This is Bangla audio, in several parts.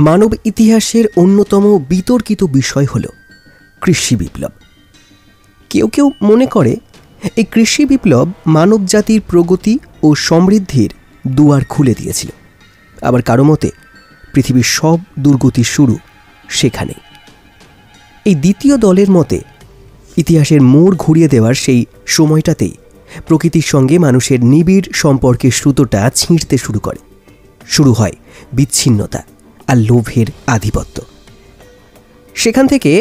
মানব ইতিহাসের অন্যতম বিতর্কিত বিষয় হল কৃষি বিপ্লব। কেউ কেউ মনে করে এই কৃষি বিপ্লব মানব জাতির প্রগতি ও সমৃদ্ধির দুয়ার খুলে দিয়েছিল। আবার কারো মতে পৃথিবীর সব দুর্গতির শুরু সেখানেই। এই দ্বিতীয় দলের মতে ইতিহাসের মোড় ঘুরিয়ে দেওয়ার সেই সময়টাতেই প্রকৃতির সঙ্গে মানুষের নিবিড় সম্পর্কের সুতোটা ছিঁড়তে শুরু হয় বিচ্ছিন্নতা আর লোভের আধিপত্য। সেখান থেকে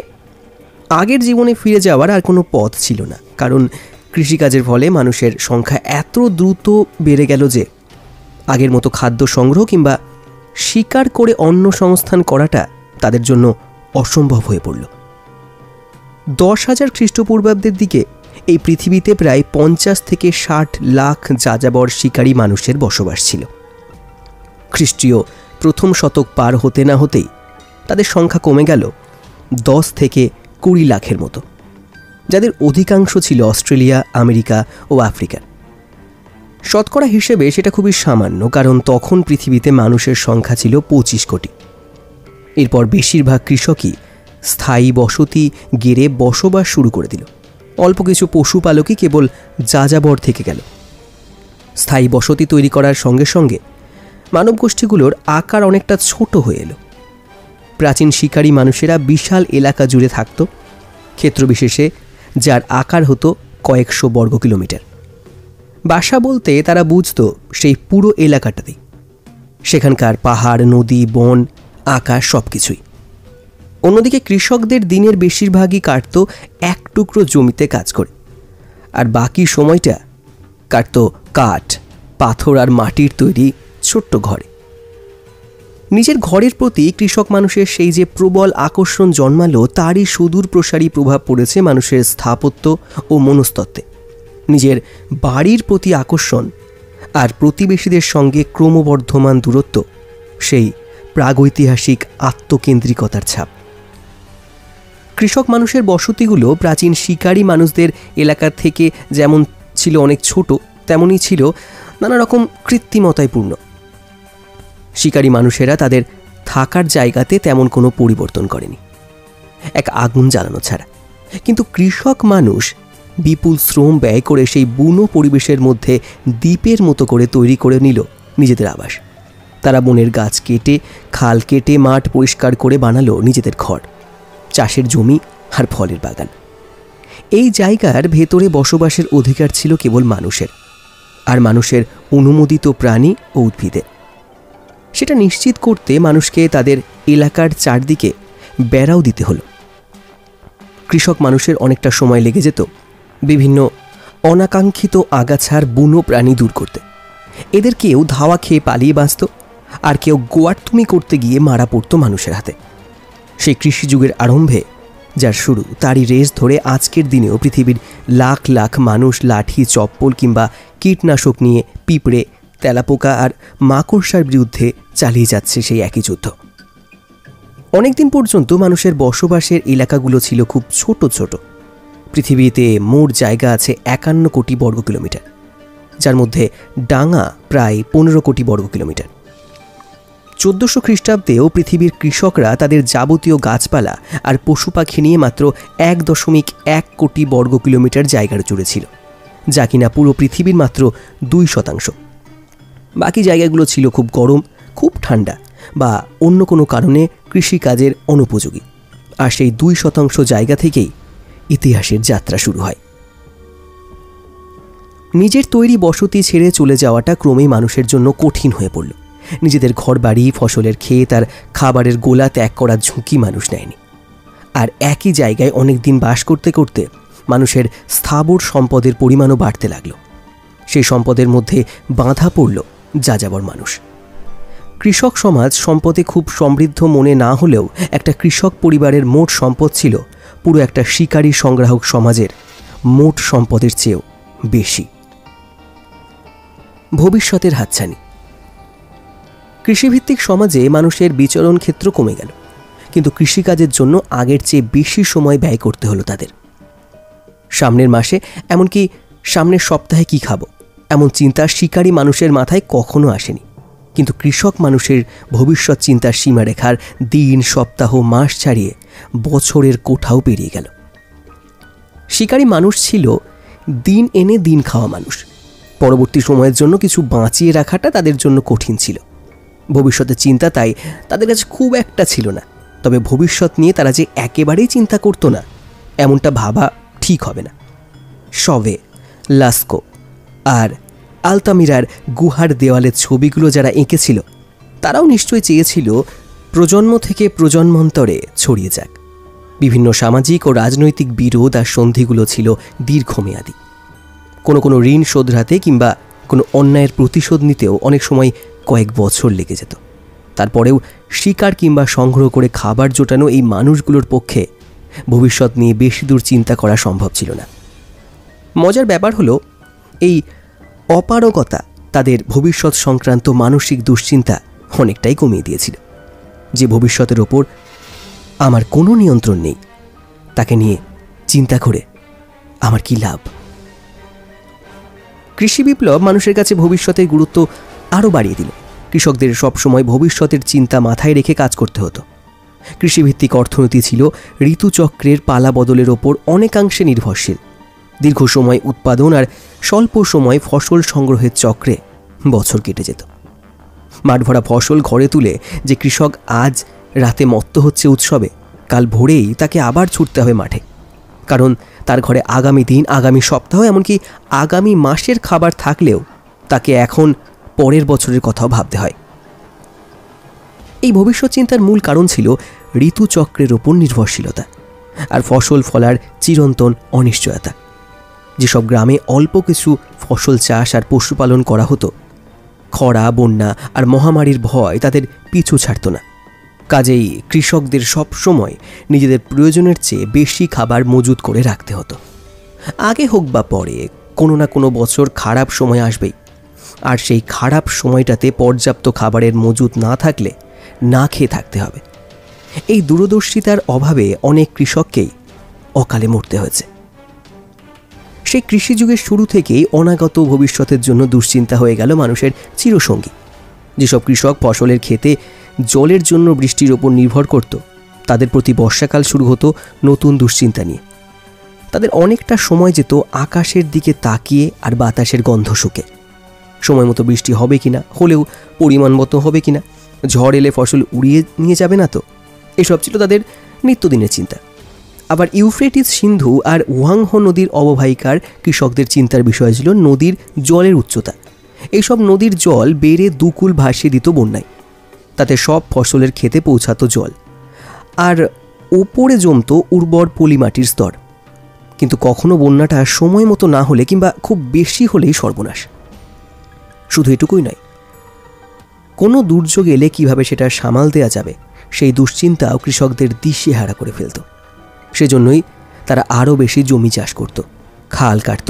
আগের জীবনে ফিরে যাওয়ার আর কোনো পথ ছিল না, কারণ কৃষিকাজের ফলে মানুষের সংখ্যা এত দ্রুত বেড়ে গেল যে আগের মতো খাদ্য সংগ্রহ কিংবা শিকার করে অন্ন সংস্থান করাটা তাদের জন্য অসম্ভব হয়ে পড়ল। 10,000 খ্রিস্টপূর্বাব্দের দিকে এই পৃথিবীতে প্রায় 50 থেকে 60 লাখ যাযাবর শিকারী মানুষের বসবাস ছিল। খ্রিস্টীয় প্রথম শতক পার হতে না হতেই তাদের সংখ্যা কমে গেল 10 থেকে 20 লাখের মতো, যাদের অধিকাংশ ছিল অস্ট্রেলিয়া, আমেরিকা ও আফ্রিকার। শতকরা হিসেবে সেটা খুবই সামান্য, কারণ তখন পৃথিবীতে মানুষের সংখ্যা ছিল 25 কোটি। এরপর বেশিরভাগ কৃষকই স্থায়ী বসতি গেড়ে বসবাস শুরু করে দিল। অল্প কিছু পশুপালকই কেবল যাযাবর থেকে গেল। স্থায়ী বসতি তৈরি করার সঙ্গে সঙ্গে মানব গোষ্ঠীগুলোর আকার অনেকটা ছোট হয়ে এলো। প্রাচীন শিকারী মানুষেরা বিশাল এলাকা জুড়ে থাকত, ক্ষেত্রবিশেষে যার আকার হতো কয়েকশো বর্গ কিলোমিটার। বাসা বলতে তারা বুঝত সেই পুরো এলাকাটাতেই, সেখানকার পাহাড়, নদী, বন, আকাশ সব কিছুই। অন্যদিকে কৃষকদের দিনের বেশিরভাগই কাটত এক টুকরো জমিতে কাজ করে, আর বাকি সময়টা কাটত কাঠ, পাথর আর মাটির তৈরি ছোট্ট ঘরে। নিজের ঘরের প্রতি কৃষক মানুষের সেই যে প্রবল আকর্ষণ জন্মালো, তারই সুদূর প্রসারী প্রভাব পড়েছে মানুষের স্থাপত্য ও মনস্তত্ত্বে। নিজের বাড়ির প্রতি আকর্ষণ আর প্রতিবেশীদের সঙ্গে ক্রমবর্ধমান দূরত্ব সেই প্রাগৈতিহাসিক আত্মকেন্দ্রিকতার ছাপ। কৃষক মানুষের বসতিগুলো প্রাচীন শিকারী মানুষদের এলাকা থেকে যেমন ছিল অনেক ছোট, তেমনই ছিল নানা রকম কৃত্রিমতায় পূর্ণ। শিকারী মানুষেরা তাদের থাকার জায়গাতে তেমন কোনো পরিবর্তন করেনি, এক আগুন জ্বালানো ছাড়া। কিন্তু কৃষক মানুষ বিপুল শ্রম ব্যয় করে সেই বুনো পরিবেশের মধ্যে দ্বীপের মতো করে তৈরি করে নিল নিজেদের আবাস। তারা বনের গাছ কেটে, খাল কেটে, মাঠ পরিষ্কার করে বানালো নিজেদের ঘর, চাষের জমি আর ফলের বাগান। এই জায়গার ভেতরে বসবাসের অধিকার ছিল কেবল মানুষের, আর মানুষের অনুমোদিত প্রাণী ও উদ্ভিদের। সেটা নিশ্চিত করতে মানুষকে তাদের এলাকার চারদিকে বেড়াও দিতে হলো। কৃষক মানুষের অনেকটা সময় লেগে যেত বিভিন্ন অনাকাঙ্ক্ষিত আগাছার বুনো প্রাণী দূর করতে। এদের কেউ ধাওয়া খেয়ে পালিয়ে বাঁচত, আর কেউ গোয়ার্তুমি করতে গিয়ে মারা পড়ত মানুষের হাতে। সেই কৃষি যুগের আরম্ভে যার শুরু, তারই রেশ ধরে আজকের দিনেও পৃথিবীর লাখ লাখ মানুষ লাঠি, চপ্পল কিংবা কীটনাশক নিয়ে পিঁপড়ে, তেলাপোকা আর মাকড়সার বিরুদ্ধে চালিয়ে যাচ্ছে সেই একই যুদ্ধ। অনেকদিন পর্যন্ত মানুষের বসবাসের এলাকাগুলো ছিল খুব ছোট ছোট। পৃথিবীতে মোট জায়গা আছে 51 কোটি বর্গ কিলোমিটার, যার মধ্যে ডাঙা প্রায় 15 কোটি বর্গ কিলোমিটার। 1400 খ্রিস্টাব্দেও পৃথিবীর কৃষকরা তাদের যাবতীয় গাছপালা আর পশু পাখি নিয়ে মাত্র 1.1 কোটি বর্গ কিলোমিটার জায়গার জুড়ে ছিল, যা কিনা পুরো পৃথিবীর মাত্র 2%। বাকি জায়গাগুলো ছিল খুব গরম, খুব ঠান্ডা বা অন্য কোনো কারণে কৃষিকাজের অনুপযোগী। আর সেই 2% জায়গা থেকেই ইতিহাসের যাত্রা শুরু হয়। নিজের তৈরি বসতি ছেড়ে চলে যাওয়াটা ক্রমেই মানুষের জন্য কঠিন হয়ে পড়ল। নিজেদের ঘরবাড়ি, ফসলের ক্ষেত আর খাবারের গোলা ত্যাগ করার ঝুঁকি মানুষ নেয়নি। আর একই জায়গায় অনেক দিন বাস করতে করতে মানুষের স্থাবর সম্পদের পরিমাণও বাড়তে লাগলো। সেই সম্পদের মধ্যে বাঁধা পড়ল যাযাবর মানুষ। কৃষক সমাজ সম্পদে খুব সমৃদ্ধ মনে না হলেও একটা কৃষক পরিবারের মোট সম্পদ ছিল পুরো একটা শিকারী সংগ্রাহক সমাজের মোট সম্পদের চেয়েও বেশি। ভবিষ্যতের হাতছানি। কৃষিভিত্তিক সমাজে মানুষের বিচরণ ক্ষেত্র কমে গেল, কিন্তু কৃষিকাজের জন্য আগের চেয়ে বেশি সময় ব্যয় করতে হলো তাদের। সামনের মাসে, এমনকি সামনের সপ্তাহে কি খাবো, এমন চিন্তা শিকারী মানুষের মাথায় কখনো আসেনি। কিন্তু কৃষক মানুষের ভবিষ্যৎ চিন্তার সীমারেখার দিন, সপ্তাহ, মাস ছাড়িয়ে বছরের কোঠাও পেরিয়ে গেল। শিকারী মানুষ ছিল দিন এনে দিন খাওয়া মানুষ। পরবর্তী সময়ের জন্য কিছু বাঁচিয়ে রাখাটা তাদের জন্য কঠিন ছিল। ভবিষ্যতের চিন্তা তাই তাদের কাছে খুব একটা ছিল না। তবে ভবিষ্যৎ নিয়ে তারা যে একেবারেই চিন্তা করতো না, এমনটা ভাবা ঠিক হবে না। শবে, লাস্কো আর আলতামিরার গুহার দেওয়ালের ছবিগুলো যারা এঁকেছিল, তারাও নিশ্চয়ই চেয়েছিল প্রজন্ম থেকে প্রজন্মান্তরে ছড়িয়ে যাক। বিভিন্ন সামাজিক ও রাজনৈতিক বিরোধ আর সন্ধিগুলো ছিল দীর্ঘমেয়াদী। কোনো ঋণ শোধরাতে কিংবা কোনো অন্যায়ের প্রতিশোধ নিতেও অনেক সময় কয়েক বছর লেগে যেত। তারপরেও শিকার কিংবা সংগ্রহ করে খাবার জোটানো এই মানুষগুলোর পক্ষে ভবিষ্যৎ নিয়ে বেশি দূর চিন্তা করা সম্ভব ছিল না। মজার ব্যাপার হলো, এই অপারগতা তাদের ভবিষ্যৎ সংক্রান্ত মানসিক দুশ্চিন্তা অনেকটাই কমিয়ে দিয়েছিল। যে ভবিষ্যতের ওপর আমার কোনো নিয়ন্ত্রণ নেই, তাকে নিয়ে চিন্তা করে আমার কি লাভ? কৃষি বিপ্লব মানুষের কাছে ভবিষ্যতের গুরুত্ব আরও বাড়িয়ে দিল। কৃষকদের সবসময় ভবিষ্যতের চিন্তা মাথায় রেখে কাজ করতে হতো। কৃষিভিত্তিক অর্থনীতি ছিল ঋতুচক্রের পালা বদলের ওপর অনেকাংশে নির্ভরশীল। দীর্ঘ সময় উৎপাদন আর স্বল্প সময় ফসল সংগ্রহের চক্রে বছর কেটে যেত। মাঠভরা ফসল ঘরে তুলে যে কৃষক আজ রাতে মত্ত হচ্ছে উৎসবে, কাল ভোরেই তাকে আবার ছুটতে হবে মাঠে, কারণ তার ঘরে আগামী দিন, আগামী সপ্তাহ, এমনকি আগামী মাসের খাবার থাকলেও তাকে এখন পরের বছরের কথাও ভাবতে হয়। এই ভবিষ্যৎ চিন্তার মূল কারণ ছিল ঋতুচক্রের ওপর নির্ভরশীলতা আর ফসল ফলার চিরন্তন অনিশ্চয়তা। যেসব গ্রামে অল্প কিছু ফসল চাষ আর পশুপালন করা হতো, খরা, বন্যা আর মহামারীর ভয় তাদের পিছু ছাড়ত না। কাজেই কৃষকদের সব সময় নিজেদের প্রয়োজনের চেয়ে বেশি খাবার মজুত করে রাখতে হতো। আগে হোক বা পরে কোনো না কোনো বছর খারাপ সময় আসবেই, আর সেই খারাপ সময়টাতে পর্যাপ্ত খাবারের মজুত না থাকলে না খেয়ে থাকতে হবে। এই দূরদর্শিতার অভাবে অনেক কৃষককেই অকালে মরতে হয়েছে। সেই কৃষিযুগের শুরু থেকেই অনাগত ভবিষ্যতের জন্য দুশ্চিন্তা হয়ে গেল মানুষের চিরসঙ্গী। যেসব কৃষক ফসলের ক্ষেতে জলের জন্য বৃষ্টির ওপর নির্ভর করত, তাদের প্রতি বর্ষাকাল শুরু হতো নতুন দুশ্চিন্তা নিয়ে। তাদের অনেকটা সময় যেত আকাশের দিকে তাকিয়ে আর বাতাসের গন্ধ শুকে। সময় মতো বৃষ্টি হবে কিনা, হলেও পরিমাণ মতো হবে কিনা, ঝড় এলে ফসল উড়িয়ে নিয়ে যাবে না তো, এসব ছিল তাদের নিত্যদিনের চিন্তা। আবার ইউফ্রেটিস, সিন্ধু আর ওয়াংহো নদীর অববাহিকার কৃষকদের চিন্তার বিষয় ছিল নদীর জলের উচ্চতা। এইসব নদীর জল বেড়ে দুকুল ভাসিয়ে দিত বন্যায়, তাতে সব ফসলের খেতে পৌঁছাতো জল, আর ওপরে জমতো উর্বর পলিমাটির স্তর। কিন্তু কখনো বন্যাটা সময় মতো না হলে কিংবা খুব বেশি হলেই সর্বনাশ। শুধু এটুকুই নয়, কোনো দুর্যোগ এলে কীভাবে সেটা সামাল দেওয়া যাবে সেই দুশ্চিন্তাও কৃষকদের দিশেহারা করে ফেলত। সেজন্যই তারা আরও বেশি জমি চাষ করত, খাল কাটত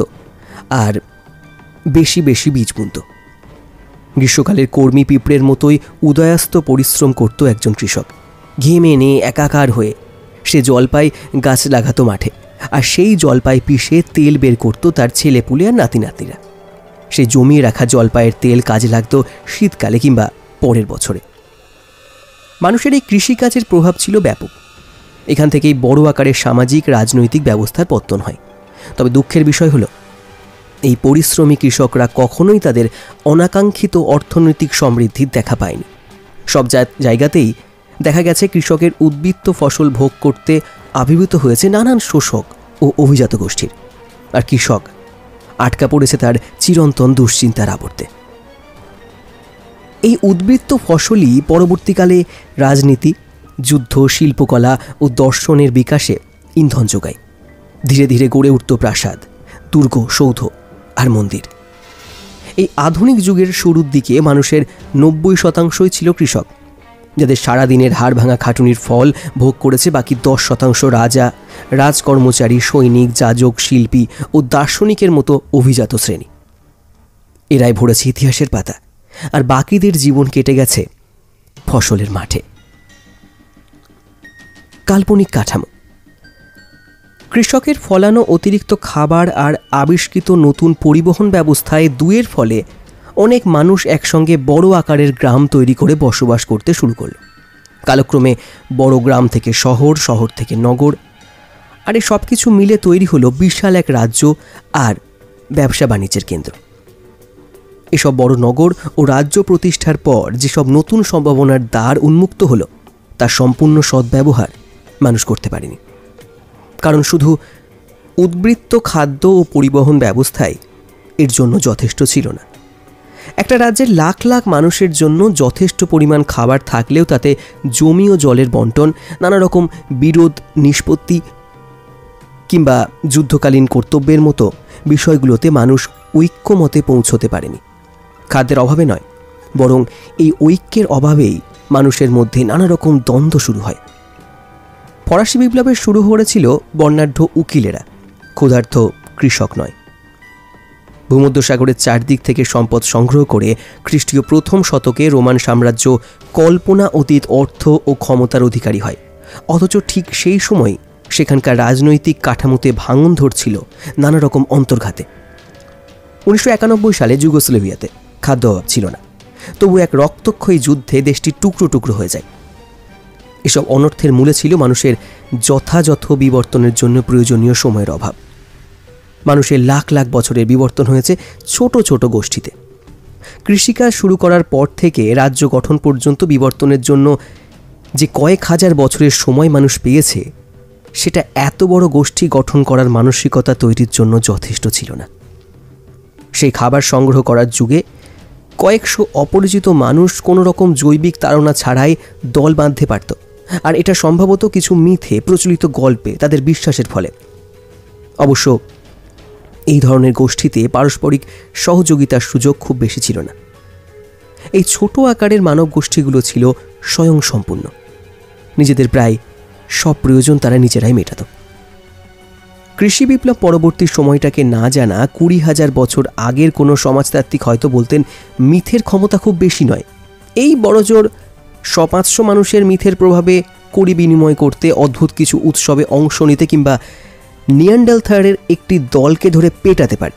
আর বেশি বেশি বীজ বুনত। গ্রীষ্মকালের কর্মী পিঁপড়ের মতোই উদয়াস্ত পরিশ্রম করত একজন কৃষক। ঘেমে নিয়ে একাকার হয়ে সে জলপাই গাছ লাগাতো মাঠে, আর সেই জলপাই পিষে তেল বের করত তার ছেলেপুলে আর নাতি নাতনিরা। সেই জমিয়ে রাখা জলপাইয়ের তেল কাজে লাগত শীতকালে কিংবা পরের বছরে। মানুষের এই কৃষিকাজের প্রভাব ছিল ব্যাপক। এখান থেকেই বড় আকারের সামাজিক রাজনৈতিক ব্যবস্থার পত্তন হয়। তবে দুঃখের বিষয় হলো, এই পরিশ্রমী কৃষকরা কখনোই তাদের অনাকাঙ্ক্ষিত অর্থনৈতিক সমৃদ্ধির দেখা পায়নি। সব জায়গাতেই দেখা গেছে কৃষকের উদ্বৃত্ত ফসল ভোগ করতে আবির্ভূত হয়েছে নানান শোষক ও অভিজাত গোষ্ঠীর, আর কৃষক আটকা পড়েছে তার চিরন্তন দুশ্চিন্তার আবর্তে। এই উদ্বৃত্ত ফসলই পরবর্তীকালে রাজনীতি, যুদ্ধ, শিল্পকলা ও দর্শনের বিকাশে ইন্ধন যোগায়। ধীরে ধীরে গড়ে উঠত প্রাসাদ, দুর্গ, সৌধ আর মন্দির। এই আধুনিক যুগের শুরুর দিকে মানুষের 90% ছিল কৃষক, যাদের সারাদিনের হাড় ভাঙা খাটুনির ফল ভোগ করেছে বাকি 10% রাজা, রাজকর্মচারী, সৈনিক, যাজক, শিল্পী ও দার্শনিকের মতো অভিজাত শ্রেণী। এরাই ভরেছে ইতিহাসের পাতা, আর বাকিদের জীবন কেটে গেছে ফসলের মাঠে। কাল্পনিক কাঠামো। কৃষকের ফলানো অতিরিক্ত খাবার আর আবিষ্কৃত নতুন পরিবহন ব্যবস্থায় দুয়ের ফলে অনেক মানুষ একসঙ্গে বড় আকারের গ্রাম তৈরি করে বসবাস করতে শুরু করল। কালক্রমে বড় গ্রাম থেকে শহর, শহর থেকে নগর, আর এই সব কিছু মিলে তৈরি হলো বিশাল এক রাজ্য আর ব্যবসা বাণিজ্যের কেন্দ্র। এসব বড় নগর ও রাজ্য প্রতিষ্ঠার পর যেসব নতুন সম্ভাবনার দ্বার উন্মুক্ত হলো, তার সম্পূর্ণ সদ্ব্যবহার মানুষ করতে পারেনি। কারণ শুধু উদ্বৃত্ত খাদ্য ও পরিবহন ব্যবস্থায় এর জন্য যথেষ্ট ছিল না। একটা রাজ্যের লাখ লাখ মানুষের জন্য যথেষ্ট পরিমাণ খাবার থাকলেও তাতে জমি ও জলের বন্টন, নানা রকম বিরোধ নিষ্পত্তি কিংবা যুদ্ধকালীন কর্তব্যের মতো বিষয়গুলোতে মানুষ ঐক্যমতে পৌঁছতে পারেনি। খাদ্যের অভাবে নয়, বরং এই ঐক্যের অভাবেই মানুষের মধ্যে নানা রকম দ্বন্দ্ব শুরু হয়। ফরাসি বিপ্লবের শুরু হয়েছিল বর্ণাঢ্য উকিলেরা, ক্ষুধার্ত কৃষক নয়। ভূমধ্যসাগরের চারদিক থেকে সম্পদ সংগ্রহ করে খ্রিস্টীয় প্রথম শতকে রোমান সাম্রাজ্য কল্পনা অতীত অর্থ ও ক্ষমতার অধিকারী হয়। অথচ ঠিক সেই সময় সেখানকার রাজনৈতিক কাঠামোতে ভাঙন ধরছিল নানা রকম অন্তর্ঘাতে। 1991 সালে যুগোস্লাভিয়াতে খাদ্য অভাব ছিল না, তবু এক রক্তক্ষয়ী যুদ্ধে দেশটি টুকরো টুকরো হয়ে যায়। এসব অনর্থের মূলে ছিল মানুষের যথাযথ বিবর্তনের জন্য প্রয়োজনীয় সময়ের অভাব। মানুষের লাখ লাখ বছরের বিবর্তন হয়েছে ছোট ছোট গোষ্ঠীতে। কৃষিকাজ শুরু করার পর থেকে রাজ্য গঠন পর্যন্ত বিবর্তনের জন্য যে কয়েক হাজার বছরের সময় মানুষ পেয়েছে, সেটা এত বড় গোষ্ঠী গঠন করার মানসিকতা তৈরির জন্য যথেষ্ট ছিল না। সেই খাবার সংগ্রহ করার যুগে কয়েকশো অপরিচিত মানুষ কোনো রকম জৈবিক তাড়না ছাড়াই দল বাঁধতে পারত, আর এটা সম্ভবত কিছু মিথে প্রচলিত গল্পে তাদের বিশ্বাসের ফলে। অবশ্য এই ধরনের গোষ্ঠীতে পারস্পরিক সহযোগিতার সুযোগ খুব বেশি ছিল না। এই ছোট আকারের মানব গোষ্ঠীগুলো ছিল স্বয়ংসম্পূর্ণ। নিজেদের প্রায় সব প্রয়োজন তারা নিজেরাই মেটাত। কৃষি বিপ্লব পরবর্তী সময়টাকে না জানা 20,000 বছর আগের কোনো সমাজতাত্ত্বিক হয়তো বলতেন মিথের ক্ষমতা খুব বেশি নয়। এই বড়জোর 100-500 মানুষের মিথের প্রভাবে কড়ি বিনিময় করতে, অদ্ভুত কিছু উৎসবে অংশ নিতে কিংবা নিয়ান্ডারথালের একটি দলকে ধরে পেটাতে পারে,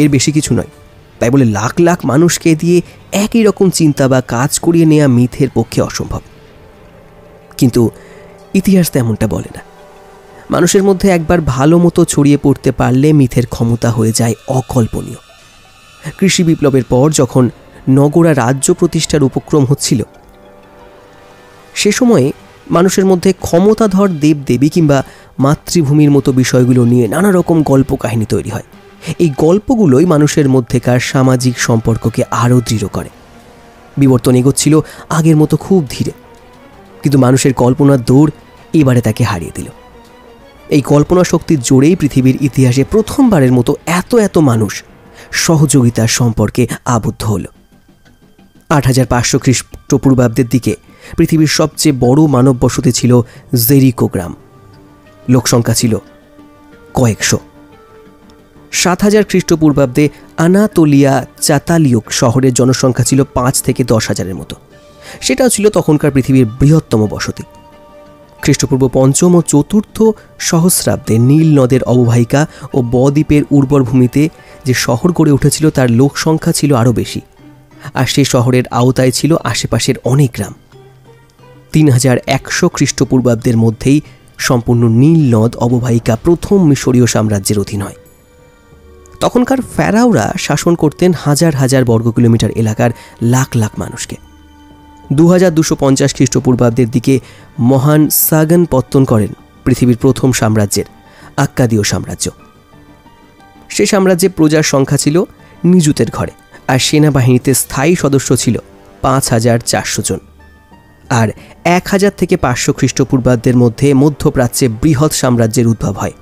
এর বেশি কিছু নয়। তাই বলে লাখ লাখ মানুষকে দিয়ে একই রকম চিন্তা বা কাজ করিয়ে নেওয়া মিথের পক্ষে অসম্ভব। কিন্তু ইতিহাস তেমনটা বলে না। মানুষের মধ্যে একবার ভালো মতো ছড়িয়ে পড়তে পারলে মিথের ক্ষমতা হয়ে যায় অকল্পনীয়। কৃষি বিপ্লবের পর যখন নগরা রাজ্য প্রতিষ্ঠার উপক্রম হচ্ছিল, সে সময়ে মানুষের মধ্যে ক্ষমতাধর দেবদেবী কিংবা মাতৃভূমির মতো বিষয়গুলো নিয়ে নানা রকম গল্প কাহিনী তৈরি হয়। এই গল্পগুলোই মানুষের মধ্যেকার সামাজিক সম্পর্ককে আরও দৃঢ় করে। বিবর্তন এগোচ্ছিল আগের মতো খুব ধীরে, কিন্তু মানুষের কল্পনার দৌড় এবারে তাকে হারিয়ে দিল। এই কল্পনা শক্তির জোরেই পৃথিবীর ইতিহাসে প্রথমবারের মতো এত এত মানুষ সহযোগিতার সম্পর্কে আবদ্ধ হল। 8,500 খ্রিস্টপূর্বাব্দের দিকে পৃথিবীর সবচেয়ে বড় মানব বসতি ছিল জেরিকো গ্রাম। লোকসংখ্যা ছিল কয়েকশো। 7,000 খ্রিস্টপূর্বাব্দে আনাতোলিয়া চাতালিয়ক শহরের জনসংখ্যা ছিল 5 থেকে 10,000-এর মতো। সেটাও ছিল তখনকার পৃথিবীর বৃহত্তম বসতি। খ্রিস্টপূর্ব 5ম ও 4র্থ সহস্রাব্দে নীল নদের অববাহিকা ও বদ্বীপের উর্বর ভূমিতে যে শহর গড়ে উঠেছিল তার লোক সংখ্যা ছিল আরও বেশি, আর সে শহরের আওতায় ছিল আশেপাশের অনেক গ্রাম। 3,100 খ্রিস্টপূর্বাব্দের মধ্যেই সম্পূর্ণ নীল নদ অববাহিকা প্রথম মিশরীয় সাম্রাজ্যের অধীন হয়। তখনকার ফেরাওরা শাসন করতেন হাজার হাজার বর্গ কিলোমিটার এলাকার লাখ লাখ মানুষকে। 2250 খ্রিস্টপূর্বাব্দের দিকে মহান সাগন পত্তন করেন পৃথিবীর প্রথম সাম্রাজ্যের আক্কাদীয় সাম্রাজ্য। সে সাম্রাজ্যে প্রজার সংখ্যা ছিল নিযুতের ঘরে, আর সেনাবাহিনীতে স্থায়ী সদস্য ছিল 5,400 জন। আর 1000 থেকে 500 খ্রিস্টপূর্বাব্দের মধ্যে মধ্যপ্রাচ্যে বৃহৎ সাম্রাজ্যের উদ্ভব হয়,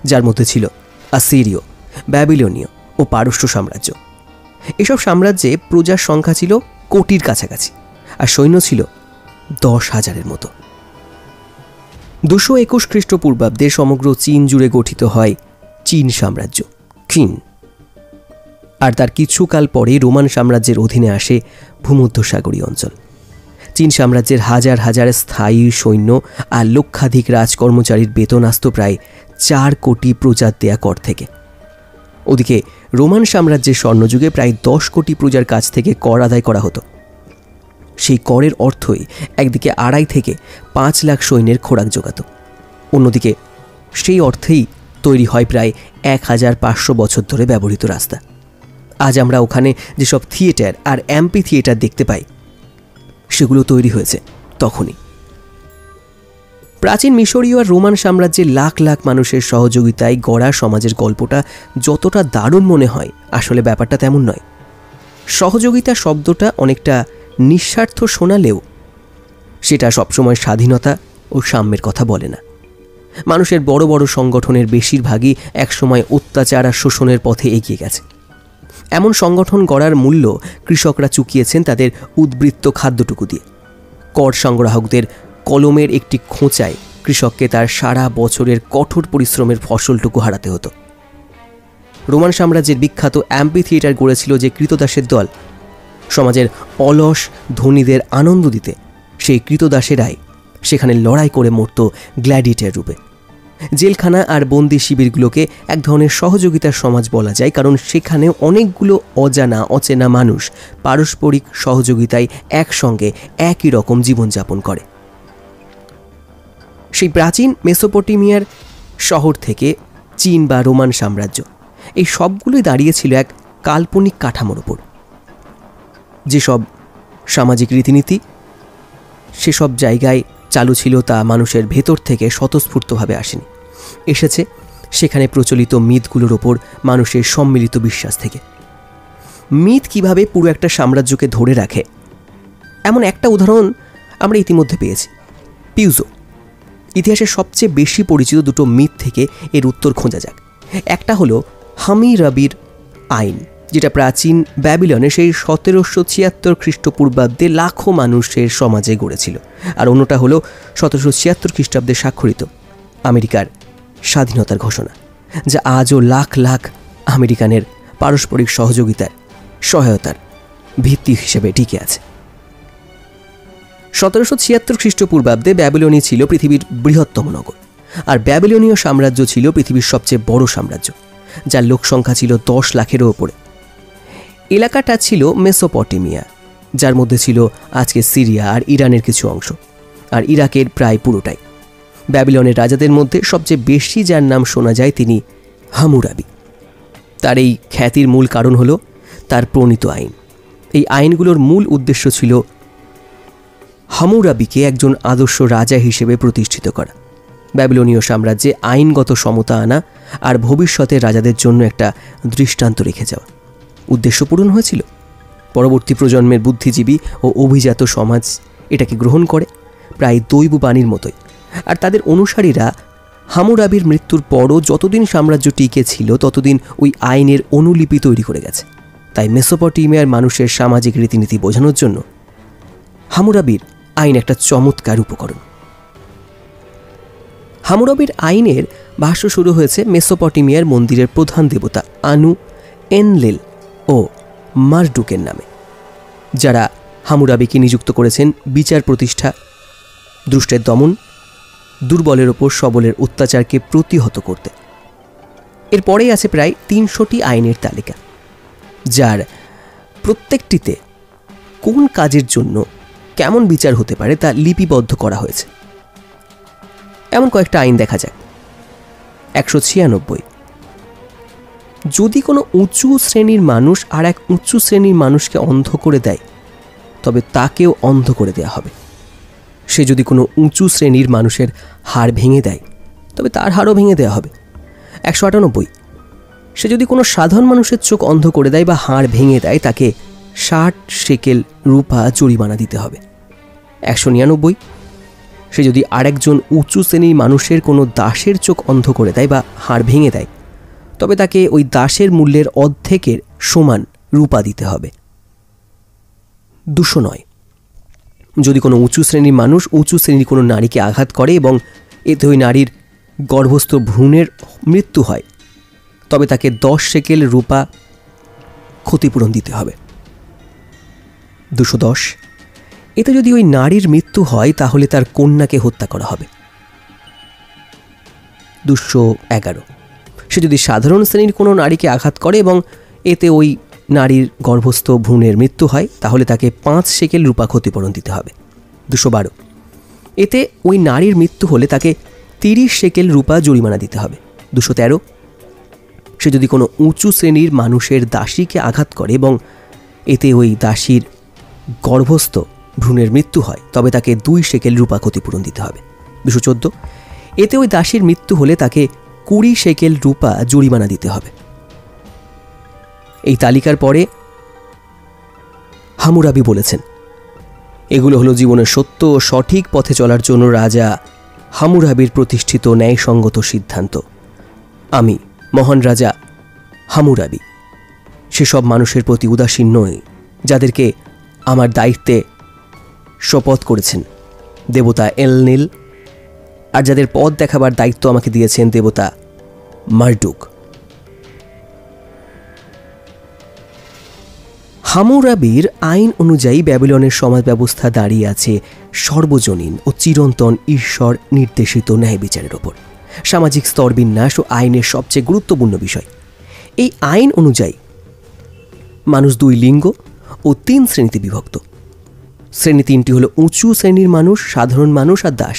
যার মধ্যে ছিল আসিরীয়, ব্যাবিলনীয় ও পারস্য সাম্রাজ্য। এসব সাম্রাজ্যে প্রজার সংখ্যা ছিল কোটির কাছাকাছি, আর সৈন্য ছিল 10,000-এর মতো। 221 খ্রিস্টপূর্বাব্দে সমগ্র চীন জুড়ে গঠিত হয় চীন সাম্রাজ্য, চীন। আর তার কিছুকাল পরে রোমান সাম্রাজ্যের অধীনে আসে ভূমধ্যসাগরীয় অঞ্চল। চীন সাম্রাজ্যের হাজার হাজার স্থায়ী সৈন্য আর লক্ষাধিক রাজকর্মচারীর বেতন আসত প্রায় 4 কোটি প্রজার দেয়া কর থেকে। ওদিকে রোমান সাম্রাজ্যের স্বর্ণযুগে প্রায় 10 কোটি প্রজার কাছ থেকে কর আদায় করা হতো। সেই করের অর্থই একদিকে 2.5 থেকে 5 লাখ সৈন্যের খোরাক জোগাত, অন্যদিকে সেই অর্থেই তৈরি হয় প্রায় 1500 বছর ধরে ব্যবহৃত রাস্তা। আজ আমরা ওখানে যেসব থিয়েটার আর অ্যাম্পি থিয়েটার দেখতে পাই, সেগুলো তৈরি হয়েছে তখনই। প্রাচীন মিশরীয় আর রোমান সাম্রাজ্যের লাখ লাখ মানুষের সহযোগিতায় গড়া সমাজের গল্পটা যতটা দারুণ মনে হয়, আসলে ব্যাপারটা তেমন নয়। সহযোগিতা শব্দটা অনেকটা নিঃস্বার্থ শোনালেও সেটা সবসময় স্বাধীনতা ও সাম্যের কথা বলে না। মানুষের বড় বড় সংগঠনের বেশিরভাগই একসময় অত্যাচার আর শোষণের পথে এগিয়ে গেছে। এমন সংগঠন গড়ার মূল্য কৃষকরা চুকিয়েছেন তাদের উদ্বৃত্ত খাদ্যটুকু দিয়ে। কর সংগ্রাহকদের কলমের একটি খোঁচায় কৃষককে তার সারা বছরের কঠোর পরিশ্রমের ফসলটুকু হারাতে হতো। রোমান সাম্রাজ্যের বিখ্যাত অ্যাম্পি থিয়েটার গড়েছিল যে কৃতদাসের দল। সমাজের অলস ধনীদের আনন্দ দিতে সেই কৃতদাসেরাই সেখানে লড়াই করে মরত গ্ল্যাডিয়েটর রূপে। জেলখানা আর বন্দি শিবিরগুলোকে এক ধরনের সহযোগিতার সমাজ বলা যায়, কারণ সেখানে অনেকগুলো অজানা অচেনা মানুষ পারস্পরিক সহযোগিতায় একসঙ্গে একই রকম জীবনযাপন করে। সেই প্রাচীন মেসোপটেমিয়ার শহর থেকে চীন বা রোমান সাম্রাজ্য, এই সবগুলোই দাঁড়িয়েছিল এক কাল্পনিক কাঠামোর ওপর। যেসব সামাজিক রীতিনীতি সেসব জায়গায় চালু ছিল তা মানুষের ভেতর থেকে স্বতঃস্ফূর্তভাবে আসেনি, এসেছে সেখানে প্রচলিত মিথগুলোর ওপর মানুষের সম্মিলিত বিশ্বাস থেকে। মিথ কিভাবে পুরো একটা সাম্রাজ্যকে ধরে রাখে, এমন একটা উদাহরণ আমরা ইতিমধ্যে পেয়েছি, পিউজো। ইতিহাসের সবচেয়ে বেশি পরিচিত দুটো মিথ থেকে এর উত্তর খোঁজা যাক। একটা হলো হামিরাবির আইন, যেটা প্রাচীন ব্যাবিলনে সেই 1776 খ্রিস্টপূর্বাব্দে লাখো মানুষের সমাজে গড়েছিল। আর অন্যটা হলো 1776 খ্রিস্টাব্দে স্বাক্ষরিত আমেরিকার স্বাধীনতার ঘোষণা, যা আজও লাখ লাখ আমেরিকানের পারস্পরিক সহযোগিতার সহায়তার ভিত্তি হিসেবে টিকে আছে। 1776 খ্রিস্টপূর্বাব্দে ব্যাবিলনই ছিল পৃথিবীর বৃহত্তম নগর, আর ব্যাবিলনীয় সাম্রাজ্য ছিল পৃথিবীর সবচেয়ে বড় সাম্রাজ্য, যার লোক সংখ্যা ছিল 10 লাখেরও ওপরে। এলাকাটা ছিল মেসোপটেমিয়া, যার মধ্যে ছিল আজকে সিরিয়া আর ইরানের কিছু অংশ, আর ইরাকের প্রায় পুরোটাই। ব্যাবিলনের রাজাদের মধ্যে সবচেয়ে বেশি যার নাম শোনা যায় তিনি হামুরাবি। তার এই খ্যাতির মূল কারণ হলো তার প্রণীত আইন। এই আইনগুলোর মূল উদ্দেশ্য ছিল হামুরাবিকে একজন আদর্শ রাজা হিসেবে প্রতিষ্ঠিত করা, ব্যাবিলনীয় সাম্রাজ্যে আইনগত সমতা আনা আর ভবিষ্যতের রাজাদের জন্য একটা দৃষ্টান্ত রেখে যাওয়া। উদ্দেশ্য পূরণ হয়েছিল। পরবর্তী প্রজন্মের বুদ্ধিজীবী ও অভিজাত সমাজ এটাকে গ্রহণ করে প্রায় দৈববাণীর মতোই, আর তাদের অনুসারীরা হামুরাবির মৃত্যুর পরও যতদিন সাম্রাজ্য টিকে ছিল ততদিন ওই আইনের অনুলিপি তৈরি করে গেছে। তাই মেসোপটেমিয়ার মানুষের সামাজিক রীতিনীতি বোঝানোর জন্য হামুরাবির আইন একটা চমৎকার উপকরণ। হামুরাবির আইনের ভাষ্য শুরু হয়েছে মেসোপটেমিয়ার মন্দিরের প্রধান দেবতা আনু, এনলেল ও মারডুকের নামে, যারা হামুরাবিকে নিযুক্ত করেছেন বিচার প্রতিষ্ঠা, দুষ্টের দমন, দুর্বলের ওপর সবলের অত্যাচারকে প্রতিহত করতে। এরপরেই আছে প্রায় 300টি আইনের তালিকা, যার প্রত্যেকটিতে কোন কাজের জন্য কেমন বিচার হতে পারে তা লিপিবদ্ধ করা হয়েছে। এমন কয়েকটা আইন দেখা যায়। 196, যদি কোনো উঁচু শ্রেণীর মানুষ আর এক উঁচু শ্রেণীর মানুষকে অন্ধ করে দেয় তবে তাকেও অন্ধ করে দেয়া হবে। সে যদি কোনো উঁচু শ্রেণীর মানুষের হাড় ভেঙে দেয় তবে তার হাড়ও ভেঙে দেওয়া হবে। 198, সে যদি কোনো সাধারণ মানুষের চোখ অন্ধ করে দেয় বা হাড় ভেঙে দেয় তাকে 60 শেকেল রূপা জরিমানা দিতে হবে। 199, সে যদি আরেকজন উঁচু শ্রেণীর মানুষের কোনো দাসের চোখ অন্ধ করে দেয় বা হাড় ভেঙে দেয় তবে তাকে ওই দাসের মূল্যের অর্ধেকের সমান রূপা দিতে হবে। 209, যদি কোনো উঁচু শ্রেণীর মানুষ উঁচু শ্রেণীর কোনো নারীকে আঘাত করে এবং এতে ওই নারীর গর্ভস্থ ভ্রূণের মৃত্যু হয় তবে তাকে 10 শেকেল রূপা ক্ষতিপূরণ দিতে হবে। 210, এতে যদি ওই নারীর মৃত্যু হয় তাহলে তার কন্যাকে হত্যা করা হবে। 211, সে যদি সাধারণ শ্রেণীর কোনো নারীকে আঘাত করে এবং এতে ওই নারীর গর্ভস্থ ভ্রূণের মৃত্যু হয়, তাহলে তাকে 5 শেকেল রূপা ক্ষতিপূরণ দিতে হবে। 212, এতে ওই নারীর মৃত্যু হলে তাকে 30 শেকেল রূপা জরিমানা দিতে হবে। 213, সে যদি কোনো উঁচু শ্রেণীর মানুষের দাসীকে আঘাত করে এবং এতে ওই দাসীর গর্ভস্থ ভ্রূণের মৃত্যু হয়, তবে তাকে 2 শেকেল রূপা ক্ষতিপূরণ দিতে হবে। 214, এতে ওই দাসীর মৃত্যু হলে তাকে 20 শেকেল রূপা জরিমানা দিতে হবে। এই তালিকার পরে হামুরাবি বলেছেন, এগুলো হলো জীবনের সত্য ও সঠিক পথে চলার জন্য রাজা হামুরাবির প্রতিষ্ঠিত ন্যায়সঙ্গত সিদ্ধান্ত। আমি মহান রাজা হামুরাবি সেসব মানুষের প্রতি উদাসীন নই যাদেরকে আমার দায়িত্বে শপথ করেছেন দেবতা এলনিল, আর যাদের পথ দেখাবার দায়িত্ব আমাকে দিয়েছেন দেবতা মার্ডুক। হামুরাবির আইন অনুযায়ী ব্যাবিলনের সমাজ ব্যবস্থা দাঁড়িয়ে আছে সর্বজনীন ও চিরন্তন ঈশ্বর নির্দেশিত ন্যায় বিচারের ওপর। সামাজিক স্তরবিন্যাস ও আইনের সবচেয়ে গুরুত্বপূর্ণ বিষয়, এই আইন অনুযায়ী মানুষ 2 লিঙ্গ ও 3 শ্রেণীতে বিভক্ত। শ্রেণী 3টি হলো উঁচু শ্রেণীর মানুষ, সাধারণ মানুষ আর দাস।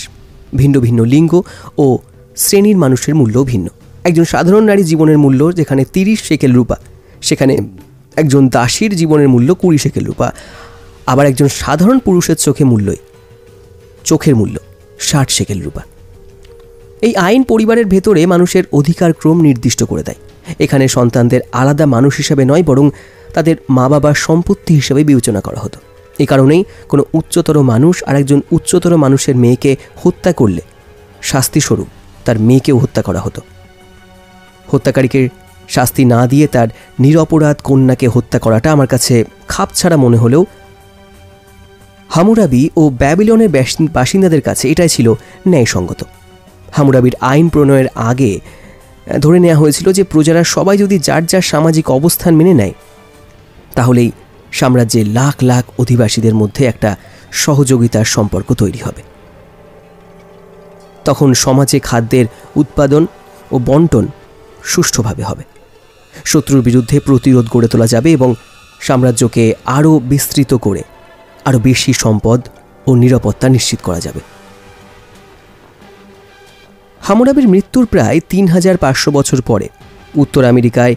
ভিন্ন ভিন্ন লিঙ্গ ও শ্রেণীর মানুষের মূল্যও ভিন্ন। একজন সাধারণ নারী জীবনের মূল্য যেখানে 30 শেকেল রূপা, সেখানে একজন দাসীর জীবনের মূল্য 20 শেকেল রূপা। আবার একজন সাধারণ পুরুষের চোখের মূল্য 60 শেকেল রূপা। এই আইন পরিবারের ভেতরে মানুষের অধিকার ক্রম নির্দিষ্ট করে দেয়। এখানে সন্তানদের আলাদা মানুষ হিসেবে নয়, বরং তাদের মা বাবার সম্পত্তি হিসেবে বিবেচনা করা হতো। এই কারণেই কোনো উচ্চতর মানুষ আর একজন উচ্চতর মানুষের মেয়েকে হত্যা করলে শাস্তিস্বরূপ তার মেয়েকেও হত্যা করা হতো। হত্যাকারীকে শাস্তি না দিয়ে তার নিরপরাধ কন্যাকে হত্যা করাটা আমার কাছে খাপছাড়া মনে হলেও হামুরাবি ও ব্যাবিলনের বাসিন্দাদের কাছে এটাই ছিল ন্যায়সঙ্গত। হামুরাবির আইন প্রণয়ের আগে ধরে নেওয়া হয়েছিল যে প্রজারা সবাই যদি যার যার সামাজিক অবস্থান মেনে নেয়, তাহলেই সাম্রাজ্যের লাখ লাখ অধিবাসীদের মধ্যে একটা সহযোগিতার সম্পর্ক তৈরি হবে। তখন সমাজে খাদ্যের উৎপাদন ও বন্টন সুষ্ঠুভাবে হবে, শত্রুর বিরুদ্ধে প্রতিরোধ গড়ে তোলা যাবে এবং সাম্রাজ্যকে আরও বিস্তৃত করে আরও বেশি সম্পদ ও নিরাপত্তা নিশ্চিত করা যাবে। হামুরাবির মৃত্যুর প্রায় 3500 বছর পরে উত্তর আমেরিকায়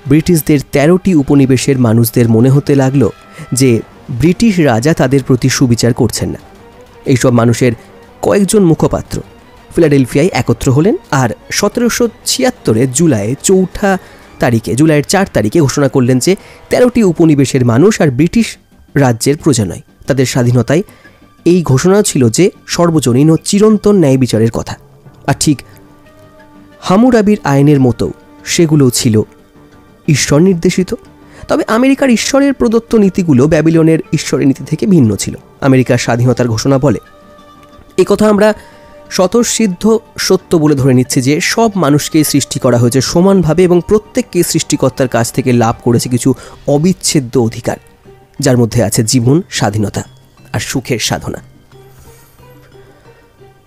ব্রিটিশদের 13টি উপনিবেশের মানুষদের মনে হতে লাগলো যে ব্রিটিশ রাজা তাদের প্রতি সুবিচার করছেন না। এইসব মানুষের কয়েকজন মুখপাত্র ফিলাডেলফিয়ায় একত্র হলেন আর 1776 জুলাইয়ের 4 তারিখে ঘোষণা করলেন যে 13টি উপনিবেশের মানুষ আর ব্রিটিশ রাজ্যের প্রজা নয়। তাদের স্বাধীনতায় এই ঘোষণা ছিল যে সর্বজনীন ও চিরন্তন ন্যায় বিচারের কথা। আর ঠিক হামুরাবির আইনের মতো সেগুলোও ছিল ঈশ্বর নির্দেশিত। তবে আমেরিকার ঈশ্বরের প্রদত্ত নীতিগুলো ব্যাবিলনের ঈশ্বরের নীতি থেকে ভিন্ন ছিল। আমেরিকার স্বাধীনতার ঘোষণা বলে, এই কথা আমরা স্বতঃসিদ্ধ সত্য বলে ধরে নিচ্ছি যে সব মানুষকে সৃষ্টি করা হয়েছে সমানভাবে এবং প্রত্যেককে সৃষ্টিকর্তার কাছ থেকে লাভ করেছে কিছু অবিচ্ছেদ্য অধিকার, যার মধ্যে আছে জীবন, স্বাধীনতা আর সুখের সাধনা।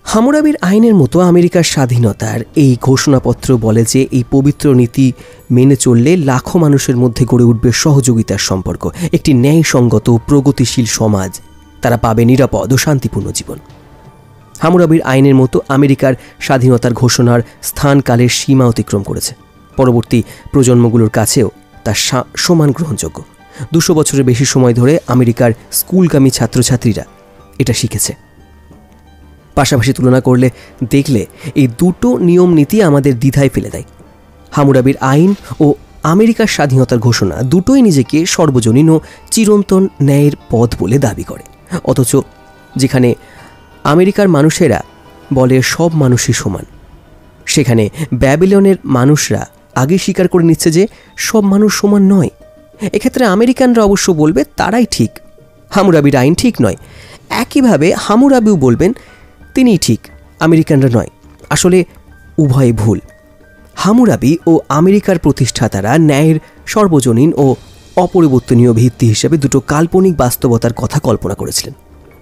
হামুরাবির আইনের মতো আমেরিকার স্বাধীনতার এই ঘোষণাপত্র বলে যে এই পবিত্র নীতি মেনে চললে লাখো মানুষের মধ্যে গড়ে উঠবে সহযোগিতার সম্পর্ক, একটি ন্যায়সঙ্গত প্রগতিশীল সমাজ, তারা পাবে নিরাপদ ও শান্তিপূর্ণ জীবন। হামুরাবির আইনের মতো আমেরিকার স্বাধীনতার ঘোষণার স্থানকালের সীমা অতিক্রম করেছে। পরবর্তী প্রজন্মগুলোর কাছেও তা সমান গ্রহণযোগ্য। 200 বছরের বেশি সময় ধরে আমেরিকার স্কুলগামী ছাত্রছাত্রীরা এটা শিখেছে। পাশাপাশি তুলনা করলে দেখলে এই দুটো নিয়ম নীতি আমাদের দ্বিধায় ফেলে দেয়। হামুরাবির আইন ও আমেরিকার স্বাধীনতার ঘোষণা দুটোই নিজেকে সর্বজনীন ও চিরন্তন ন্যায়ের পথ বলে দাবি করে, অথচ যেখানে আমেরিকার মানুষেরা বলে সব মানুষই সমান, সেখানে ব্যাবিলনের মানুষরা আগে স্বীকার করে নিচ্ছে যে সব মানুষ সমান নয়। এক্ষেত্রে আমেরিকানরা অবশ্য বলবে তারাই ঠিক, হামুরাবির আইন ঠিক নয়। একইভাবে হামুরাবিও বলবেন তিনিই ঠিক, আমেরিকানরা নয়। আসলে উভয় ভুল। হামুরাবি ও আমেরিকার প্রতিষ্ঠাতারা ন্যায়ের সর্বজনীন ও অপরিবর্তনীয় ভিত্তি হিসেবে দুটো কাল্পনিক বাস্তবতার কথা কল্পনা করেছিলেন,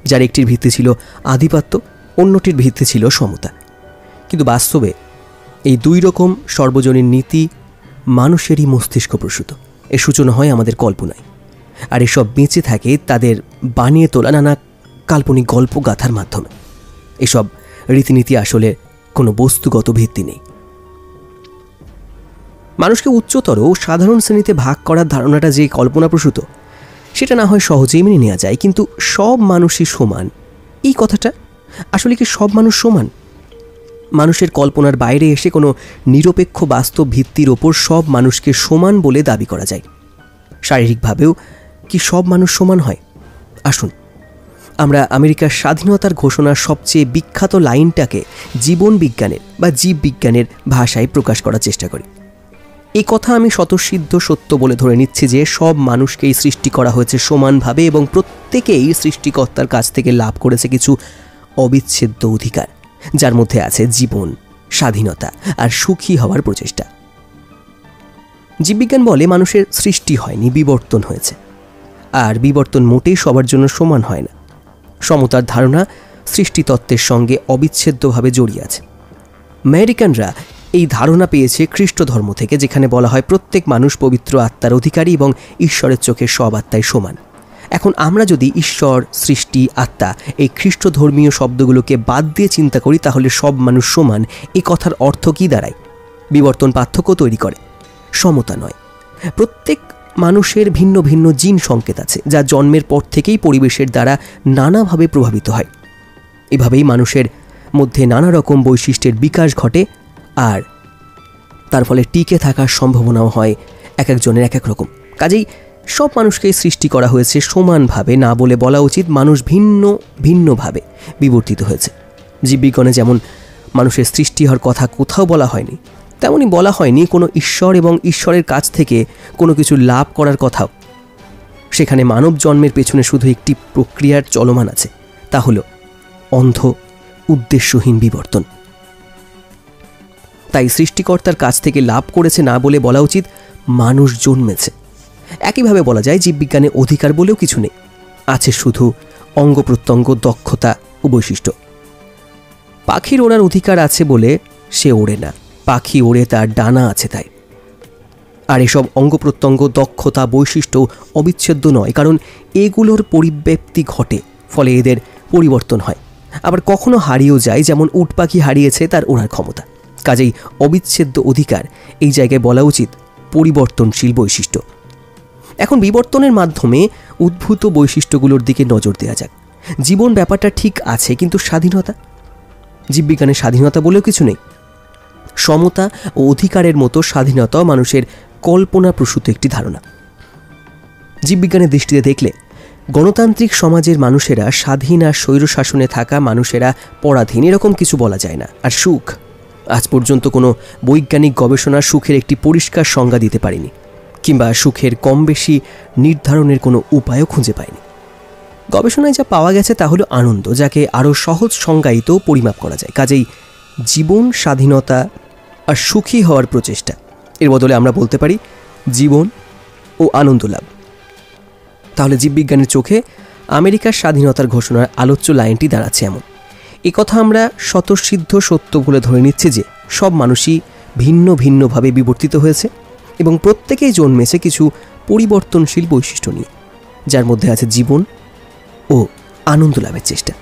যার একটির ভিত্তি ছিল আধিপত্য, অন্যটির ভিত্তি ছিল সমতা। কিন্তু বাস্তবে এই দুই রকম সর্বজনীন নীতি মানুষেরই মস্তিষ্ক প্রসূত। এর সূচনা হয় আমাদের কল্পনায়, আর এসব বেঁচে থাকে তাদের বানিয়ে তোলা নানা কাল্পনিক গল্প গাথার মাধ্যমে। এসব রীতিনীতি আসলে কোনো বস্তুগত ভিত্তি নেই। মানুষকে উচ্চতর ও সাধারণ শ্রেণীতে ভাগ করার ধারণাটা যে কল্পনাপ্রসূত, সেটা না হয় সহজেই মেনে নেওয়া যায়, কিন্তু সব মানুষই সমান, এই কথাটা আসলে কি সব মানুষ সমান? মানুষের কল্পনার বাইরে এসে কোনো নিরপেক্ষ বাস্তব ভিত্তির ওপর সব মানুষকে সমান বলে দাবি করা যায়? শারীরিকভাবেও কি সব মানুষ সমান হয়? আসুন আমরা আমেরিকার স্বাধীনতার ঘোষণার সবচেয়ে বিখ্যাত লাইনটাকে জীবন বিজ্ঞানের বা জীববিজ্ঞানের ভাষায় প্রকাশ করার চেষ্টা করি। এই কথা আমি স্বতঃসিদ্ধ সত্য বলে ধরে নিচ্ছি যে সব মানুষকেই সৃষ্টি করা হয়েছে সমানভাবে এবং প্রত্যেকেই সৃষ্টিকর্তার কাছ থেকে লাভ করেছে কিছু অবিচ্ছেদ্য অধিকার, যার মধ্যে আছে জীবন, স্বাধীনতা আর সুখী হওয়ার প্রচেষ্টা। জীববিজ্ঞান বলে মানুষের সৃষ্টি হয়নি, বিবর্তন হয়েছে, আর বিবর্তন মোটেই সবার জন্য সমান হয় না। সমতার ধারণা সৃষ্টিতত্ত্বের সঙ্গে অবিচ্ছেদ্যভাবে জড়িয়ে আছে। আমেরিকানরা এই ধারণা পেয়েছে খ্রিস্ট ধর্ম থেকে, যেখানে বলা হয় প্রত্যেক মানুষ পবিত্র আত্মার অধিকারী এবং ঈশ্বরের চোখে সব আত্মাই সমান। এখন আমরা যদি ঈশ্বর, সৃষ্টি, আত্মা এই খ্রিস্ট ধর্মীয় শব্দগুলোকে বাদ দিয়ে চিন্তা করি, তাহলে সব মানুষ সমান এই কথার অর্থ কী দাঁড়ায়? বিবর্তন পার্থক্য তৈরি করে, সমতা নয়। প্রত্যেক মানুষের ভিন্ন ভিন্ন জিন সংকেত আছে, যা জন্মের পর থেকেই পরিবেশের দ্বারা নানাভাবে প্রভাবিত হয়। এভাবেই মানুষের মধ্যে নানা রকম বৈশিষ্ট্যের বিকাশ ঘটে, আর তার ফলে টিকে থাকার সম্ভাবনাও হয় এক একজনের এক এক রকম। কাজেই সব মানুষকেই সৃষ্টি করা হয়েছে সমানভাবে, না বলে বলা উচিত মানুষ ভিন্ন ভিন্নভাবে বিবর্তিত হয়েছে। জীববিজ্ঞানে যেমন মানুষের সৃষ্টি হওয়ার কথা কোথাও বলা হয়নি, তেমনই বলা হয়নি কোনো ঈশ্বর এবং ঈশ্বরের কাছ থেকে কোনো কিছু লাভ করার কথাও। সেখানে মানব জন্মের পেছনে শুধু একটি প্রক্রিয়ার চলমান আছে, তা হলো অন্ধ উদ্দেশ্যহীন বিবর্তন। তাই সৃষ্টিকর্তার কাছ থেকে লাভ করেছে না বলে বলা উচিত মানুষ জন্মেছে। একইভাবে বলা যায় জীববিজ্ঞানে অধিকার বলেও কিছু নেই, আছে শুধু অঙ্গ প্রত্যঙ্গ, দক্ষতা ও বৈশিষ্ট্য। পাখির ওড়ার অধিকার আছে বলে সে ওড়ে না, পাখি ওড়ে তার ডানা আছে তাই। আর এসব অঙ্গ প্রত্যঙ্গ, দক্ষতা, বৈশিষ্ট্য অবিচ্ছেদ্য নয়, কারণ এগুলোর পরিব্যক্তি ঘটে, ফলে এদের পরিবর্তন হয়, আবার কখনো হারিয়েও যায়, যেমন উট পাখি হারিয়েছে তার ওড়ার ক্ষমতা। কাজেই অবিচ্ছেদ্য অধিকার এই জায়গায় বলা উচিত পরিবর্তনশীল বৈশিষ্ট্য। এখন বিবর্তনের মাধ্যমে উদ্ভূত বৈশিষ্ট্যগুলোর দিকে নজর দেওয়া যাক। জীবন ব্যাপারটা ঠিক আছে, কিন্তু স্বাধীনতা? জীববিজ্ঞানের স্বাধীনতা বলেও কিছু নেই। সমতা ও অধিকারের মতো স্বাধীনতাও মানুষের কল্পনাপ্রসূত একটি ধারণা। জীববিজ্ঞানের দৃষ্টিতে দেখলে গণতান্ত্রিক সমাজের মানুষেরা স্বাধীন আর স্বৈরশাসনে থাকা মানুষেরা পরাধীন, এরকম কিছু বলা যায় না। আর সুখ, আজ পর্যন্ত কোনো বৈজ্ঞানিক গবেষণা সুখের একটি পরিষ্কার সংজ্ঞা দিতে পারেনি, কিংবা সুখের কম বেশি নির্ধারণের কোনো উপায়ও খুঁজে পায়নি। গবেষণায় যা পাওয়া গেছে তা হলো আনন্দ, যাকে আরও সহজ সংজ্ঞায়িত পরিমাপ করা যায়। কাজেই জীবন, স্বাধীনতা আর সুখী হওয়ার প্রচেষ্টা, এর বদলে আমরা বলতে পারি জীবন ও আনন্দ লাভ। তাহলে জীববিজ্ঞানের চোখে আমেরিকার স্বাধীনতার ঘোষণার আলোচ্য লাইনটি দাঁড়াচ্ছে এমন: এ কথা আমরা স্বতঃসিদ্ধ সত্য বলে ধরে নিচ্ছি যে সব মানুষই ভিন্ন ভিন্নভাবে বিবর্তিত হয়েছে এবং প্রত্যেকেই জন্মেছে কিছু পরিবর্তনশীল বৈশিষ্ট্য নিয়ে, যার মধ্যে আছে জীবন ও আনন্দ লাভের চেষ্টা।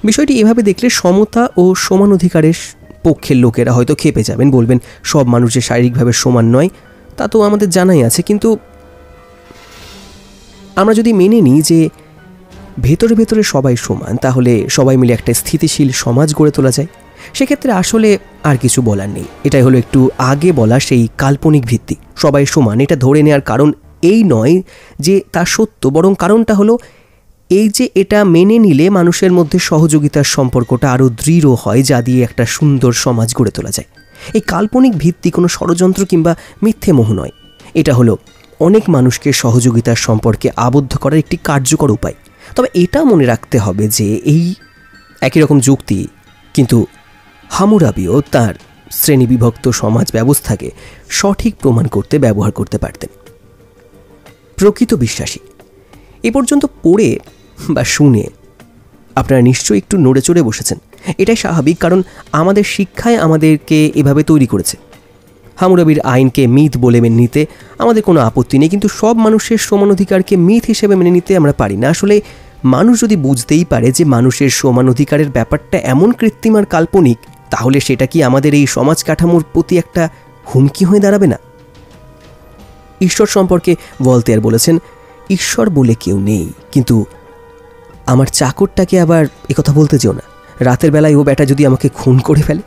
বিষয়টি এভাবে দেখলে সমতা ও সমান অধিকারের পক্ষের লোকেরা হয়তো খেপে যাবেন, বলবেন সব মানুষ যে শারীরিকভাবে সমান নয় তা তো আমাদের জানাই আছে। কিন্তু আমরা যদি মেনে নিই যে ভেতরে ভেতরে সবাই সমান, তাহলে সবাই মিলে একটা স্থিতিশীল সমাজ গড়ে তোলা যায়। সেক্ষেত্রে আসলে আর কিছু বলার নেই। এটাই হলো একটু আগে বলা সেই কাল্পনিক ভিত্তি, সবাই সমান। এটা ধরে নেওয়ার কারণ এই নয় যে তা সত্য, বরং কারণটা হলো এই যে এটা মেনে নিলে মানুষের মধ্যে সহযোগিতার সম্পর্কটা আরও দৃঢ় হয়, যা দিয়ে একটা সুন্দর সমাজ গড়ে তোলা যায়। এই কাল্পনিক ভিত্তি কোনো ষড়যন্ত্র কিংবা মিথ্যে মোহ নয়, এটা হলো অনেক মানুষকে সহযোগিতার সম্পর্কে আবদ্ধ করার একটি কার্যকর উপায়। তবে এটা মনে রাখতে হবে যে এই একই রকম যুক্তি কিন্তু হামুরাবিও তার শ্রেণীবিভক্ত সমাজ ব্যবস্থাকে সঠিক প্রমাণ করতে ব্যবহার করতে পারতেন। প্রকৃত বিশ্বাসী এ পর্যন্ত পড়ে বা শুনে আপনারা নিশ্চয়ই একটু নড়ে চড়ে বসেছেন, এটাই স্বাভাবিক, কারণ আমাদের শিক্ষায় আমাদেরকে এভাবে তৈরি করেছে। হামুরাবির আইনকে মিথ বলে মেনে নিতে আমাদের কোনো আপত্তি নেই, কিন্তু সব মানুষের সমান অধিকারকে মিথ হিসেবে মেনে নিতে আমরা পারি না। আসলে মানুষ যদি বুঝতেই পারে যে মানুষের সমান অধিকারের ব্যাপারটা এমন কৃত্রিম আর কাল্পনিক, তাহলে সেটা কি আমাদের এই সমাজ কাঠামোর প্রতি একটা হুমকি হয়ে দাঁড়াবে না? ঈশ্বর সম্পর্কে ভলতেয়ার বলেছেন, ঈশ্বর বলে কেউ নেই, কিন্তু আমার চাকরটাকে আবার একথা বলতে যেও না, রাতের বেলায় ও ব্যাটা যদি আমাকে খুন করে ফেলে।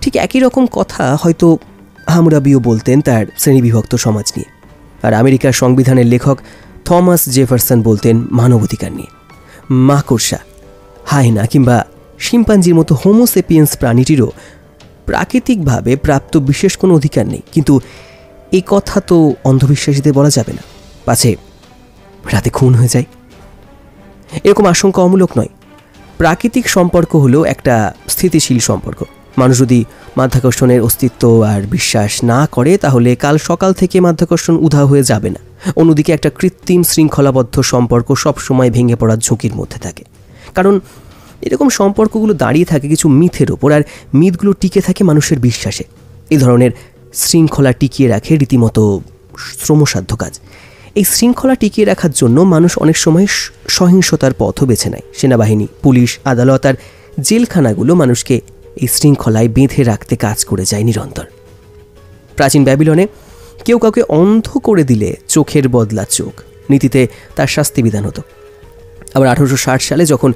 ঠিক একই রকম কথা হয়তো হামুরাবিও বলতেন তার শ্রেণীবিভক্ত সমাজ নিয়ে, আর আমেরিকার সংবিধানের লেখক থমাস জেফারসন বলতেন মানবাধিকার নিয়ে। মাকড়সা, হায়না কিংবা শিম্পাঞ্জির মতো হোমোসেপিয়েন্স প্রাণীটিরও প্রাকৃতিকভাবে প্রাপ্ত বিশেষ কোনো অধিকার নেই, কিন্তু এই কথা তো অন্ধবিশ্বাসীদের বলা যাবে না, পাছে রাতে খুন হয়ে যায়। এরকম আশঙ্কা অমূলক নয়। প্রাকৃতিক সম্পর্ক হলো একটা স্থিতিশীল সম্পর্ক। মানুষ যদি মাধ্যাকর্ষণের অস্তিত্ব আর বিশ্বাস না করে, তাহলে কাল সকাল থেকে মাধ্যাকর্ষণ উধাও হয়ে যাবে না। অন্যদিকে একটা কৃত্রিম শৃঙ্খলাবদ্ধ সম্পর্ক সবসময় ভেঙে পড়ার ঝুঁকির মধ্যে থাকে, কারণ এরকম সম্পর্কগুলো দাঁড়িয়ে থাকে কিছু মিথের ওপর, আর মিথগুলো টিকে থাকে মানুষের বিশ্বাসে। এই ধরনের শৃঙ্খলা টিকিয়ে রাখে রীতিমতো শ্রমসাধ্য কাজ। এই শৃঙ্খলা টিকিয়ে রাখার জন্য মানুষ অনেক সময় সহিংসতার পথও বেছে নেয়। সেনাবাহিনী, পুলিশ, আদালত আর জেলখানাগুলো মানুষকে এই শৃঙ্খলায় বেঁধে রাখতে কাজ করে যায় নিরন্তর। প্রাচীন ব্যাবিলনে কেউ কাউকে অন্ধ করে দিলে চোখের বদলা চোখ নীতিতে তার শাস্তি বিধান হতো। আবার 1860 সালে যখন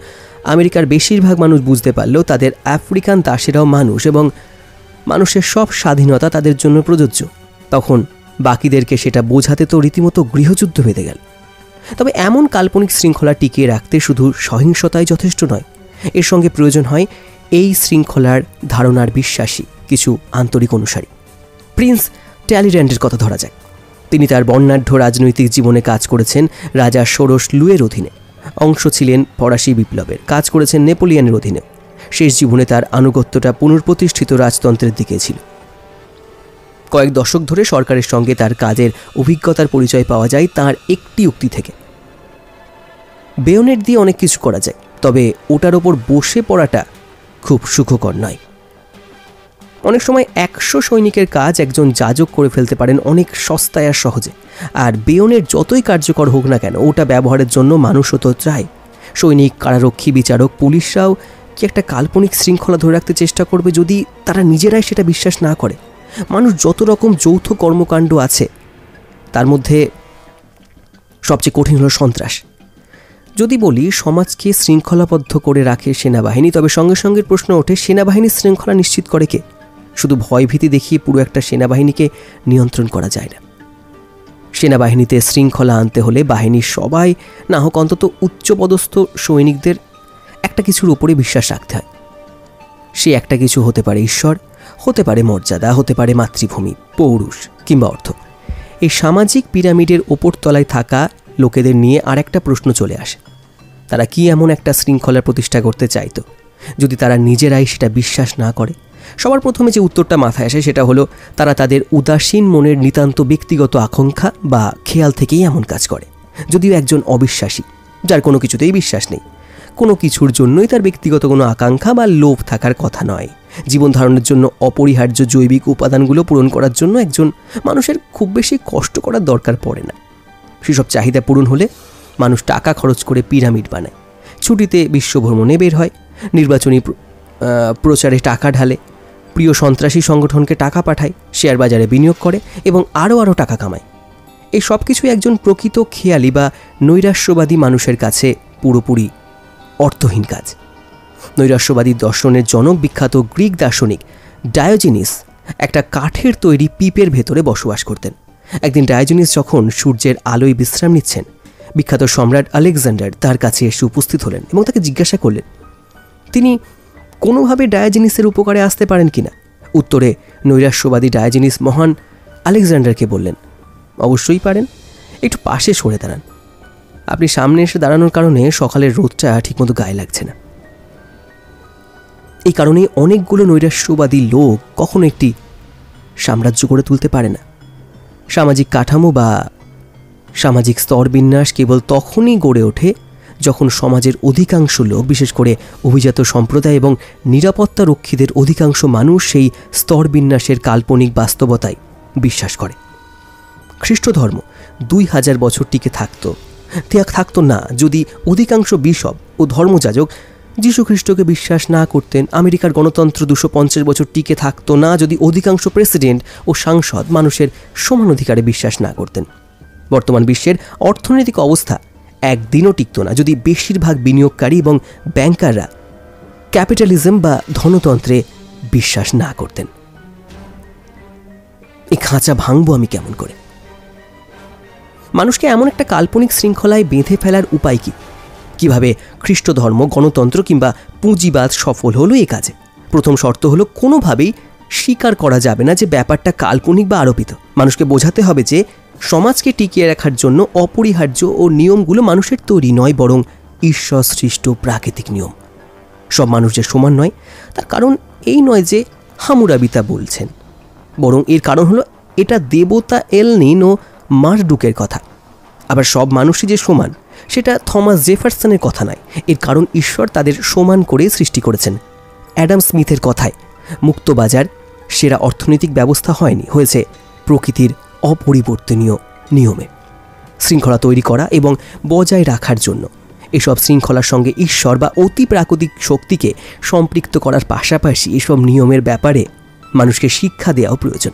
আমেরিকার বেশিরভাগ মানুষ বুঝতে পারল তাদের আফ্রিকান দাসেরাও মানুষ এবং মানুষের সব স্বাধীনতা তাদের জন্য প্রযোজ্য, তখন বাকিদেরকে সেটা বোঝাতে তো রীতিমতো গৃহযুদ্ধ বেঁধে গেল। তবে এমন কাল্পনিক শৃঙ্খলা টিকিয়ে রাখতে শুধু সহিংসতাই যথেষ্ট নয়, এর সঙ্গে প্রয়োজন হয় এই শৃঙ্খলার ধারণার বিশ্বাসী কিছু আন্তরিক অনুসারী। প্রিন্স ট্যালির্যান্ডের কথা ধরা যাক। তিনি তার বর্ণাঢ্য রাজনৈতিক জীবনে কাজ করেছেন রাজা ষোড়শ লুইয়ের অধীনে, অংশ ছিলেন ফরাসি বিপ্লবের, কাজ করেছেন নেপোলিয়নের অধীনে। শেষ জীবনে তার আনুগত্যটা পুনর্প্রতিষ্ঠিত রাজতন্ত্রের দিকে ছিল। কয়েক দশক ধরে সরকারের সঙ্গে তার কাজের অভিজ্ঞতার পরিচয় পাওয়া যায় তার একটি উক্তি থেকে। বেয়োনেট দিয়ে অনেক কিছু করা যায়, তবে ওটার ওপর বসে পড়াটা খুব সুখকর নয়। অনেক সময় 100 সৈনিকের কাজ একজন যাজক করে ফেলতে পারেন অনেক সস্তায় আর সহজে, আর বেয়োনেট যতই কার্যকর হোক না কেন ওটা ব্যবহারের জন্য মানুষও তো চায়। সৈনিক, কারারক্ষী, বিচারক, পুলিশরাও কি একটা কাল্পনিক শৃঙ্খলা ধরে রাখতে চেষ্টা করবে যদি তারা নিজেরাই সেটা বিশ্বাস না করে? মানুষ যত রকম যৌথ কর্মকাণ্ড আছে তার মধ্যে সবচেয়ে কঠিন হলো সন্ত্রাস। যদি বলি সমাজকে শৃঙ্খলাবদ্ধ করে রাখে সেনাবাহিনী, তবে সঙ্গে সঙ্গে প্রশ্ন ওঠে সেনাবাহিনীর শৃঙ্খলা নিশ্চিত করে কে? শুধু ভয়ভীতি দেখিয়ে পুরো একটা সেনাবাহিনীকে নিয়ন্ত্রণ করা যায় না। সেনাবাহিনীতে শৃঙ্খলা আনতে হলে বাহিনীর সবাই না হোক অন্তত উচ্চপদস্থ সৈনিকদের একটা কিছুর উপরে বিশ্বাস রাখতে হয়। সে একটা কিছু হতে পারে ঈশ্বর, হতে পারে মর্যাদা, হতে পারে মাতৃভূমি, পৌরুষ কিংবা অর্থ। এই সামাজিক পিরামিডের ওপর তলায় থাকা লোকেদের নিয়ে আর একটা প্রশ্ন চলে আসে, তারা কি এমন একটা শৃঙ্খলার প্রতিষ্ঠা করতে চাইতো যদি তারা নিজেরাই সেটা বিশ্বাস না করে? সবার প্রথমে যে উত্তরটা মাথায় আসে সেটা হলো তারা তাদের উদাসীন মনের নিতান্ত ব্যক্তিগত আকাঙ্ক্ষা বা খেয়াল থেকেই এমন কাজ করে। যদিও একজন অবিশ্বাসী, যার কোনো কিছুতেই বিশ্বাস নেই, কোনো কিছুর জন্যই তার ব্যক্তিগত কোনো আকাঙ্ক্ষা বা লোভ থাকার কথা নয়। জীবন ধারণের জন্য অপরিহার্য জৈবিক উপাদানগুলো পূরণ করার জন্য একজন মানুষের খুব বেশি কষ্ট করার দরকার পড়ে না। সেসব চাহিদা পূরণ হলে মানুষ টাকা খরচ করে পিরামিড বানায়, ছুটিতে বিশ্বভ্রমণে বের হয়, নির্বাচনী প্রচারে টাকা ঢালে, প্রিয় সন্ত্রাসী সংগঠনকে টাকা পাঠায়, শেয়ার বাজারে বিনিয়োগ করে এবং আরও টাকা কামায়। এই সব কিছুই একজন প্রকৃত খেয়ালি বা নৈরাশ্যবাদী মানুষের কাছে পুরোপুরি অর্থহীন কাজ। নৈরাশ্যবাদী দর্শনের জনক বিখ্যাত গ্রিক দার্শনিক ডায়োজেনিস একটা কাঠের তৈরি পিপের ভেতরে বসবাস করতেন। একদিন ডায়োজেনিস যখন সূর্যের আলোয় বিশ্রাম নিচ্ছেন, বিখ্যাত সম্রাট আলেকজান্ডার তার কাছে এসে উপস্থিত হলেন এবং তাকে জিজ্ঞাসা করলেন তিনি কোনোভাবে ডায়োজেনিসের উপকারে আসতে পারেন কিনা। উত্তরে নৈরাশ্যবাদী ডায়োজেনিস মহান আলেকজান্ডারকে বললেন, অবশ্যই পারেন, একটু পাশে সরে দাঁড়ান। আপনি সামনে এসে দাঁড়ানোর কারণে সকালের রোদটা ঠিকমতো গায়ে লাগছে না। এই কারণেই অনেকগুলো নৈরাশ্যবাদী লোক কখনো একটি সাম্রাজ্য গড়ে তুলতে পারে না। সামাজিক কাঠামো বা সামাজিক স্তরবিন্যাস কেবল তখনই গড়ে ওঠে যখন সমাজের অধিকাংশ লোক, বিশেষ করে অভিজাত সম্প্রদায় এবং নিরাপত্তা রক্ষীদের অধিকাংশ মানুষ সেই স্তরবিন্যাসের কাল্পনিক বাস্তবতায় বিশ্বাস করে। খ্রিস্ট ধর্ম 2000 বছর টিকে থাকতো না যদি অধিকাংশ বিশপ ও ধর্মযাজক যীশুখ্রিস্টকে বিশ্বাস না করতেন। আমেরিকার গণতন্ত্র 250 বছর টিকে থাকতো না যদি অধিকাংশ প্রেসিডেন্ট ও সাংসদ মানুষের সমান অধিকারে বিশ্বাস না করতেন। বর্তমান বিশ্বের অর্থনৈতিক অবস্থা একদিনও টিকত না যদি বেশিরভাগ বিনিয়োগকারী এবং ব্যাংকাররা ক্যাপিটালিজম বা ধনতন্ত্রে বিশ্বাস না করতেন। এই খাঁচা ভাঙবো আমি কেমন করে? মানুষকে এমন একটা কাল্পনিক শৃঙ্খলায় বেঁধে ফেলার উপায় কি? কিভাবে খ্রিস্ট ধর্ম, গণতন্ত্র কিংবা পুঁজিবাদ সফল হলো এ কাজে? প্রথম শর্ত হলো কোনোভাবেই স্বীকার করা যাবে না যে ব্যাপারটা কাল্পনিক বা আরোপিত। মানুষকে বোঝাতে হবে যে সমাজকে টিকিয়ে রাখার জন্য অপরিহার্য ও নিয়মগুলো মানুষের তৈরি নয়, বরং ঈশ্বর সৃষ্ট প্রাকৃতিক নিয়ম। সব মানুষ যে সমান নয় তার কারণ এই নয় যে হামুরাবি তা বলছেন, বরং এর কারণ হলো এটা দেবতা এলনিন ও মারডুকের কথা। আবার সব মানুষই যে সমান সেটা থমাস জেফারসনের কথা নয়, এর কারণ ঈশ্বর তাদের সমান করে সৃষ্টি করেছেন। অ্যাডাম স্মিথের কথায় মুক্তবাজার সেরা অর্থনৈতিক ব্যবস্থা হয়নি, হয়েছে প্রকৃতির অপরিবর্তনীয় নিয়মে। শৃঙ্খলা তৈরি করা এবং বজায় রাখার জন্য এসব শৃঙ্খলার সঙ্গে ঈশ্বর বা অতি প্রাকৃতিক শক্তিকে সম্পৃক্ত করার পাশাপাশি এসব নিয়মের ব্যাপারে মানুষকে শিক্ষা দেওয়াও প্রয়োজন।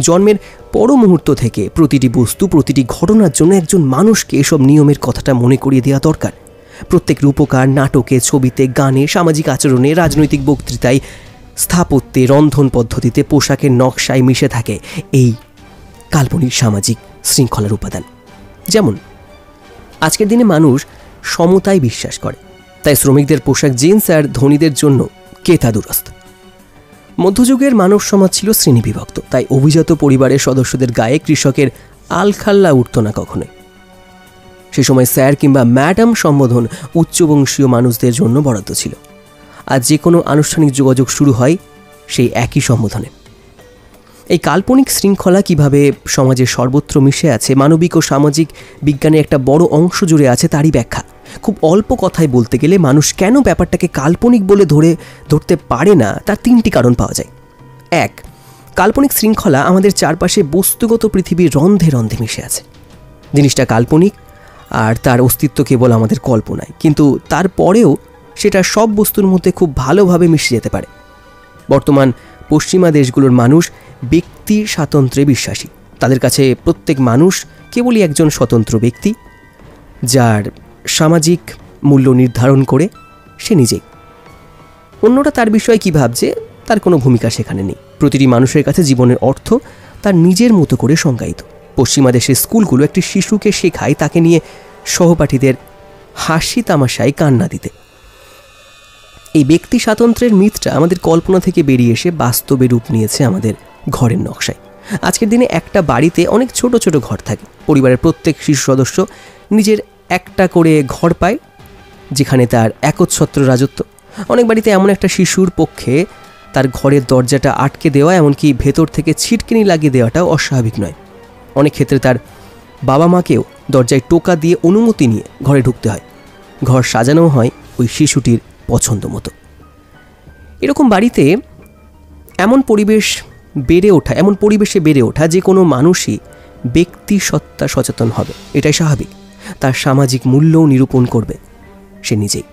জন্মের পর মুহূর্ত থেকে প্রতিটি বস্তু, প্রতিটি ঘটনার জন্য একজন মানুষকে এসব নিয়মের কথাটা মনে করিয়ে দেওয়া দরকার। প্রত্যেক রূপকার, নাটকে, ছবিতে, গানে, সামাজিক আচরণে, রাজনৈতিক বক্তৃতায়, স্থাপত্যে, রন্ধন পদ্ধতিতে, পোশাকের নকশায় মিশে থাকে এই কাল্পনিক সামাজিক শৃঙ্খলার উপাদান। যেমন আজকের দিনে মানুষ সমতায় বিশ্বাস করে, তাই শ্রমিকদের পোশাক জিন্স আর ধনীদের জন্য কেতাদুরস্ত। মধ্যযুগের মানব সমাজ ছিল শ্রেণীবিভক্ত, তাই অভিজাত পরিবারের সদস্যদের গায়ে কৃষকের আলখাল্লা উঠত না কখনোই। সে সময় স্যার কিংবা ম্যাডাম সম্বোধন উচ্চবংশীয় মানুষদের জন্য বরাদ্দ ছিল। আর যে কোনো আনুষ্ঠানিক যোগাযোগ শুরু হয় সেই একই সম্বোধনে। এই কাল্পনিক শৃঙ্খলা কিভাবে সমাজের সর্বত্র মিশে আছে, মানবিক ও সামাজিক বিজ্ঞানের একটা বড় অংশ জুড়ে আছে তারই ব্যাখ্যা। খুব অল্প কথায় বলতে গেলে মানুষ কেন ব্যাপারটাকে কাল্পনিক বলে ধরতে পারে না তার 3টি কারণ পাওয়া যায়। 1, কাল্পনিক শৃঙ্খলা আমাদের চারপাশে বস্তুগত পৃথিবীর রন্ধে রন্ধে মিশে আছে। জিনিসটা কাল্পনিক আর তার অস্তিত্ব কেবল আমাদের কল্পনায়, কিন্তু তারপরেও সেটা সব বস্তুর মধ্যে খুব ভালোভাবে মিশে যেতে পারে। বর্তমান পশ্চিমা দেশগুলোর মানুষ ব্যক্তি স্বাতন্ত্র্যে বিশ্বাসী। তাদের কাছে প্রত্যেক মানুষ কেবলই একজন স্বতন্ত্র ব্যক্তি, যার সামাজিক মূল্য নির্ধারণ করে সে নিজেই। অন্যরা তার বিষয়ে কী ভাবছে তার কোনো ভূমিকা সেখানে নেই। প্রতিটি মানুষের কাছে জীবনের অর্থ তার নিজের মতো করে সংজ্ঞায়িত। পশ্চিমা দেশের স্কুলগুলো একটি শিশুকে শেখায় তাকে নিয়ে সহপাঠীদের হাসি তামাশায় কান্না দিতে। এই ব্যক্তি স্বাতন্ত্র্যের মিথটা আমাদের কল্পনা থেকে বেরিয়ে এসে বাস্তবে রূপ নিয়েছে আমাদের ঘরের নকশায়। আজকের দিনে একটা বাড়িতে অনেক ছোট ছোট ঘর থাকে। পরিবারের প্রত্যেক শিশু সদস্য নিজের একটা করে ঘর পায়, যেখানে তার একচ্ছত্র রাজত্ব। অনেক বাড়িতে এমন একটা শিশুর পক্ষে তার ঘরের দরজাটা আটকে দেওয়া, এমনকি ভেতর থেকে ছিটকিনি লাগিয়ে দেওয়াটাও অস্বাভাবিক নয়। অনেক ক্ষেত্রে তার বাবা মাকেও দরজায় টোকা দিয়ে অনুমতি নিয়ে ঘরে ঢুকতে হয়। ঘর সাজানো হয় ওই শিশুটির পছন্দ মতো। এরকম বাড়িতে এমন পরিবেশে বেড়ে ওঠা যে কোনো মানুষই ব্যক্তি সত্তা সচেতন হবে, এটাই স্বাভাবিক। তার সামাজিক মূল্যও নিরূপণ করবে সে নিজেই।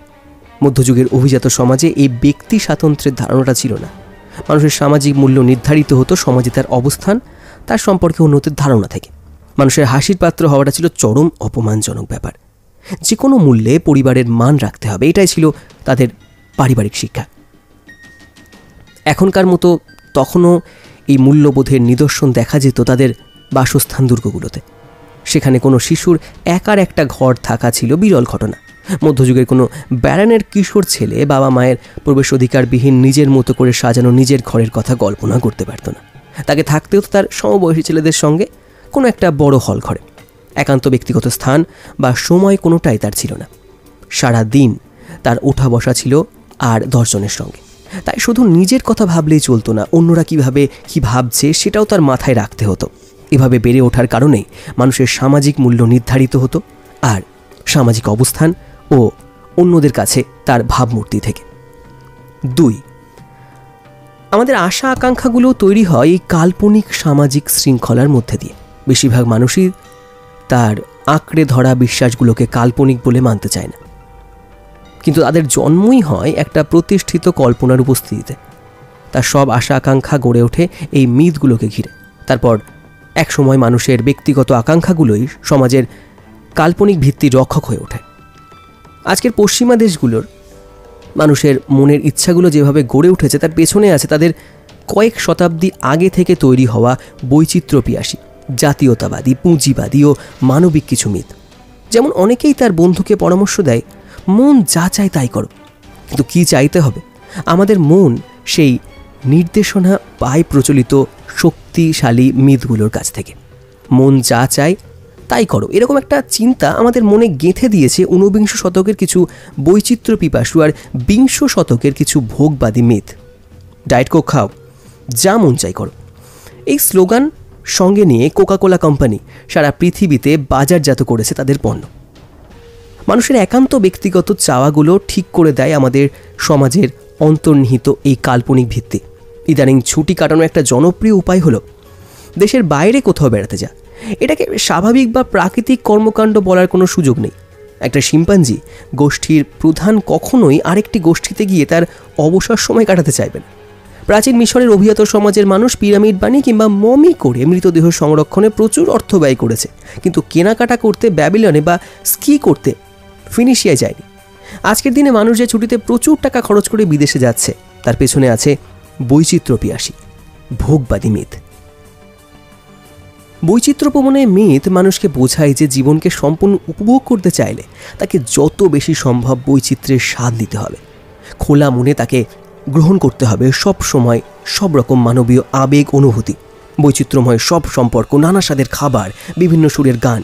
মধ্যযুগের অভিজাত সমাজে এই ব্যক্তি স্বাতন্ত্র্যের ধারণাটা ছিল না। মানুষের সামাজিক মূল্য নির্ধারিত হতো সমাজে তার অবস্থান, তার সম্পর্কে উন্নতির ধারণা থেকে। মানুষের হাসির পাত্র হওয়াটা ছিল চরম অপমানজনক ব্যাপার। যে কোনো মূল্যে পরিবারের মান রাখতে হবে, এটাই ছিল তাদের পারিবারিক শিক্ষা। এখনকার মতো তখনও এই মূল্যবোধের নিদর্শন দেখা যেত তাদের বাসস্থান দুর্গগুলোতে। সেখানে কোনো শিশুর একার একটা ঘর থাকা ছিল বিরল ঘটনা। মধ্যযুগের কোনো ব্যারানের কিশোর ছেলে বাবা মায়ের প্রবেশ অধিকারবিহীন নিজের মতো করে সাজানো নিজের ঘরের কথা কল্পনা করতে পারত না। তাকে থাকতে হতো তার সমবয়সী ছেলেদের সঙ্গে কোনো একটা বড় হল ঘরে। একান্ত ব্যক্তিগত স্থান বা সময় কোনোটাই তার ছিল না। সারা দিন তার ওঠা বসা ছিল আর দর্শনের সঙ্গে। তাই শুধু নিজের কথা ভাবলেই চলতো না, অন্যরা কী ভাবছে সেটাও তার মাথায় রাখতে হতো। এভাবে বেড়ে ওঠার কারণেই মানুষের সামাজিক মূল্য নির্ধারিত হতো আর সামাজিক অবস্থান ও অন্যদের কাছে তার ভাবমূর্তি থেকে। 2, আমাদের আশা আকাঙ্ক্ষাগুলো তৈরি হয় এই কাল্পনিক সামাজিক শৃঙ্খলার মধ্যে দিয়ে। বেশিরভাগ মানুষই তার আঁকড়ে ধরা বিশ্বাসগুলোকে কাল্পনিক বলে মানতে চায় না, কিন্তু তাদের জন্মই হয় একটা প্রতিষ্ঠিত কল্পনার উপস্থিতিতে। তার সব আশা আকাঙ্ক্ষা গড়ে ওঠে এই মিথগুলোকে ঘিরে। তারপর একসময় মানুষের ব্যক্তিগত আকাঙ্ক্ষাগুলোই সমাজের কাল্পনিক ভিত্তির রক্ষক হয়ে ওঠে। আজকের পশ্চিমা দেশগুলোর মানুষের মনের ইচ্ছাগুলো যেভাবে গড়ে উঠেছে তার পেছনে আছে তাদের কয়েক শতাব্দী আগে থেকে তৈরি হওয়া বৈচিত্র্যপিয়াসী, জাতীয়তাবাদী, পুঁজিবাদী ও মানবিক কিছু মিথ। যেমন অনেকেই তার বন্ধুকে পরামর্শ দেয়, মন যা চায় তাই করো। কিন্তু কি চাইতে হবে? আমাদের মন সেই নির্দেশনা পায় প্রচলিত শক্তিশালী মিথগুলোর কাছ থেকে। মন যা চায় তাই করো, এরকম একটা চিন্তা আমাদের মনে গেঁথে দিয়েছে ঊনবিংশ শতকের কিছু বৈচিত্র্য পিপাসু আর বিংশ শতকের কিছু ভোগবাদী মিথ। ডায়েট কোক খাও, যা মন চাই করো, এই স্লোগান সঙ্গে নিয়ে কোকাকোলা কোম্পানি সারা পৃথিবীতে বাজারজাত করেছে তাদের পণ্য। মানুষের একান্ত ব্যক্তিগত চাওয়াগুলো ঠিক করে দেয় আমাদের সমাজের অন্তর্নিহিত এই কাল্পনিক ভিত্তি। ইদানিং ছুটি কাটানোর একটা জনপ্রিয় উপায় হলো দেশের বাইরে কোথাও বেড়াতে যা। এটাকে স্বাভাবিক বা প্রাকৃতিক কর্মকাণ্ড বলার কোনো সুযোগ নেই। একটা শিম্পাঞ্জি গোষ্ঠীর প্রধান কখনোই আরেকটি গোষ্ঠীতে গিয়ে তার অবসর সময় কাটাতে চাইবেন। প্রাচীন মিশরের অভিজাত সমাজের মানুষ পিরামিড বানিয়ে কিংবা মমি করে মৃতদেহ সংরক্ষণে প্রচুর অর্থ ব্যয় করেছে, কিন্তু কেনাকাটা করতে ব্যাবিলনে বা স্কি করতে ফিনিশিয়ায় যায়নি। আজকের দিনে মানুষ যে ছুটিতে প্রচুর টাকা খরচ করে বিদেশে যাচ্ছে তার পেছনে আছে বৈচিত্র্যপিয়াসী ভোগবাদী মিথ। বৈচিত্র্যপ্রবণের মিথ মানুষকে বোঝায় যে জীবনকে সম্পূর্ণ উপভোগ করতে চাইলে তাকে যত বেশি সম্ভব বৈচিত্র্যের স্বাদ দিতে হবে। খোলা মনে তাকে গ্রহণ করতে হবে সব সময় সব রকম মানবীয় আবেগ, অনুভূতি, বৈচিত্র্যময় সব সম্পর্ক, নানা স্বাদের খাবার, বিভিন্ন সুরের গান।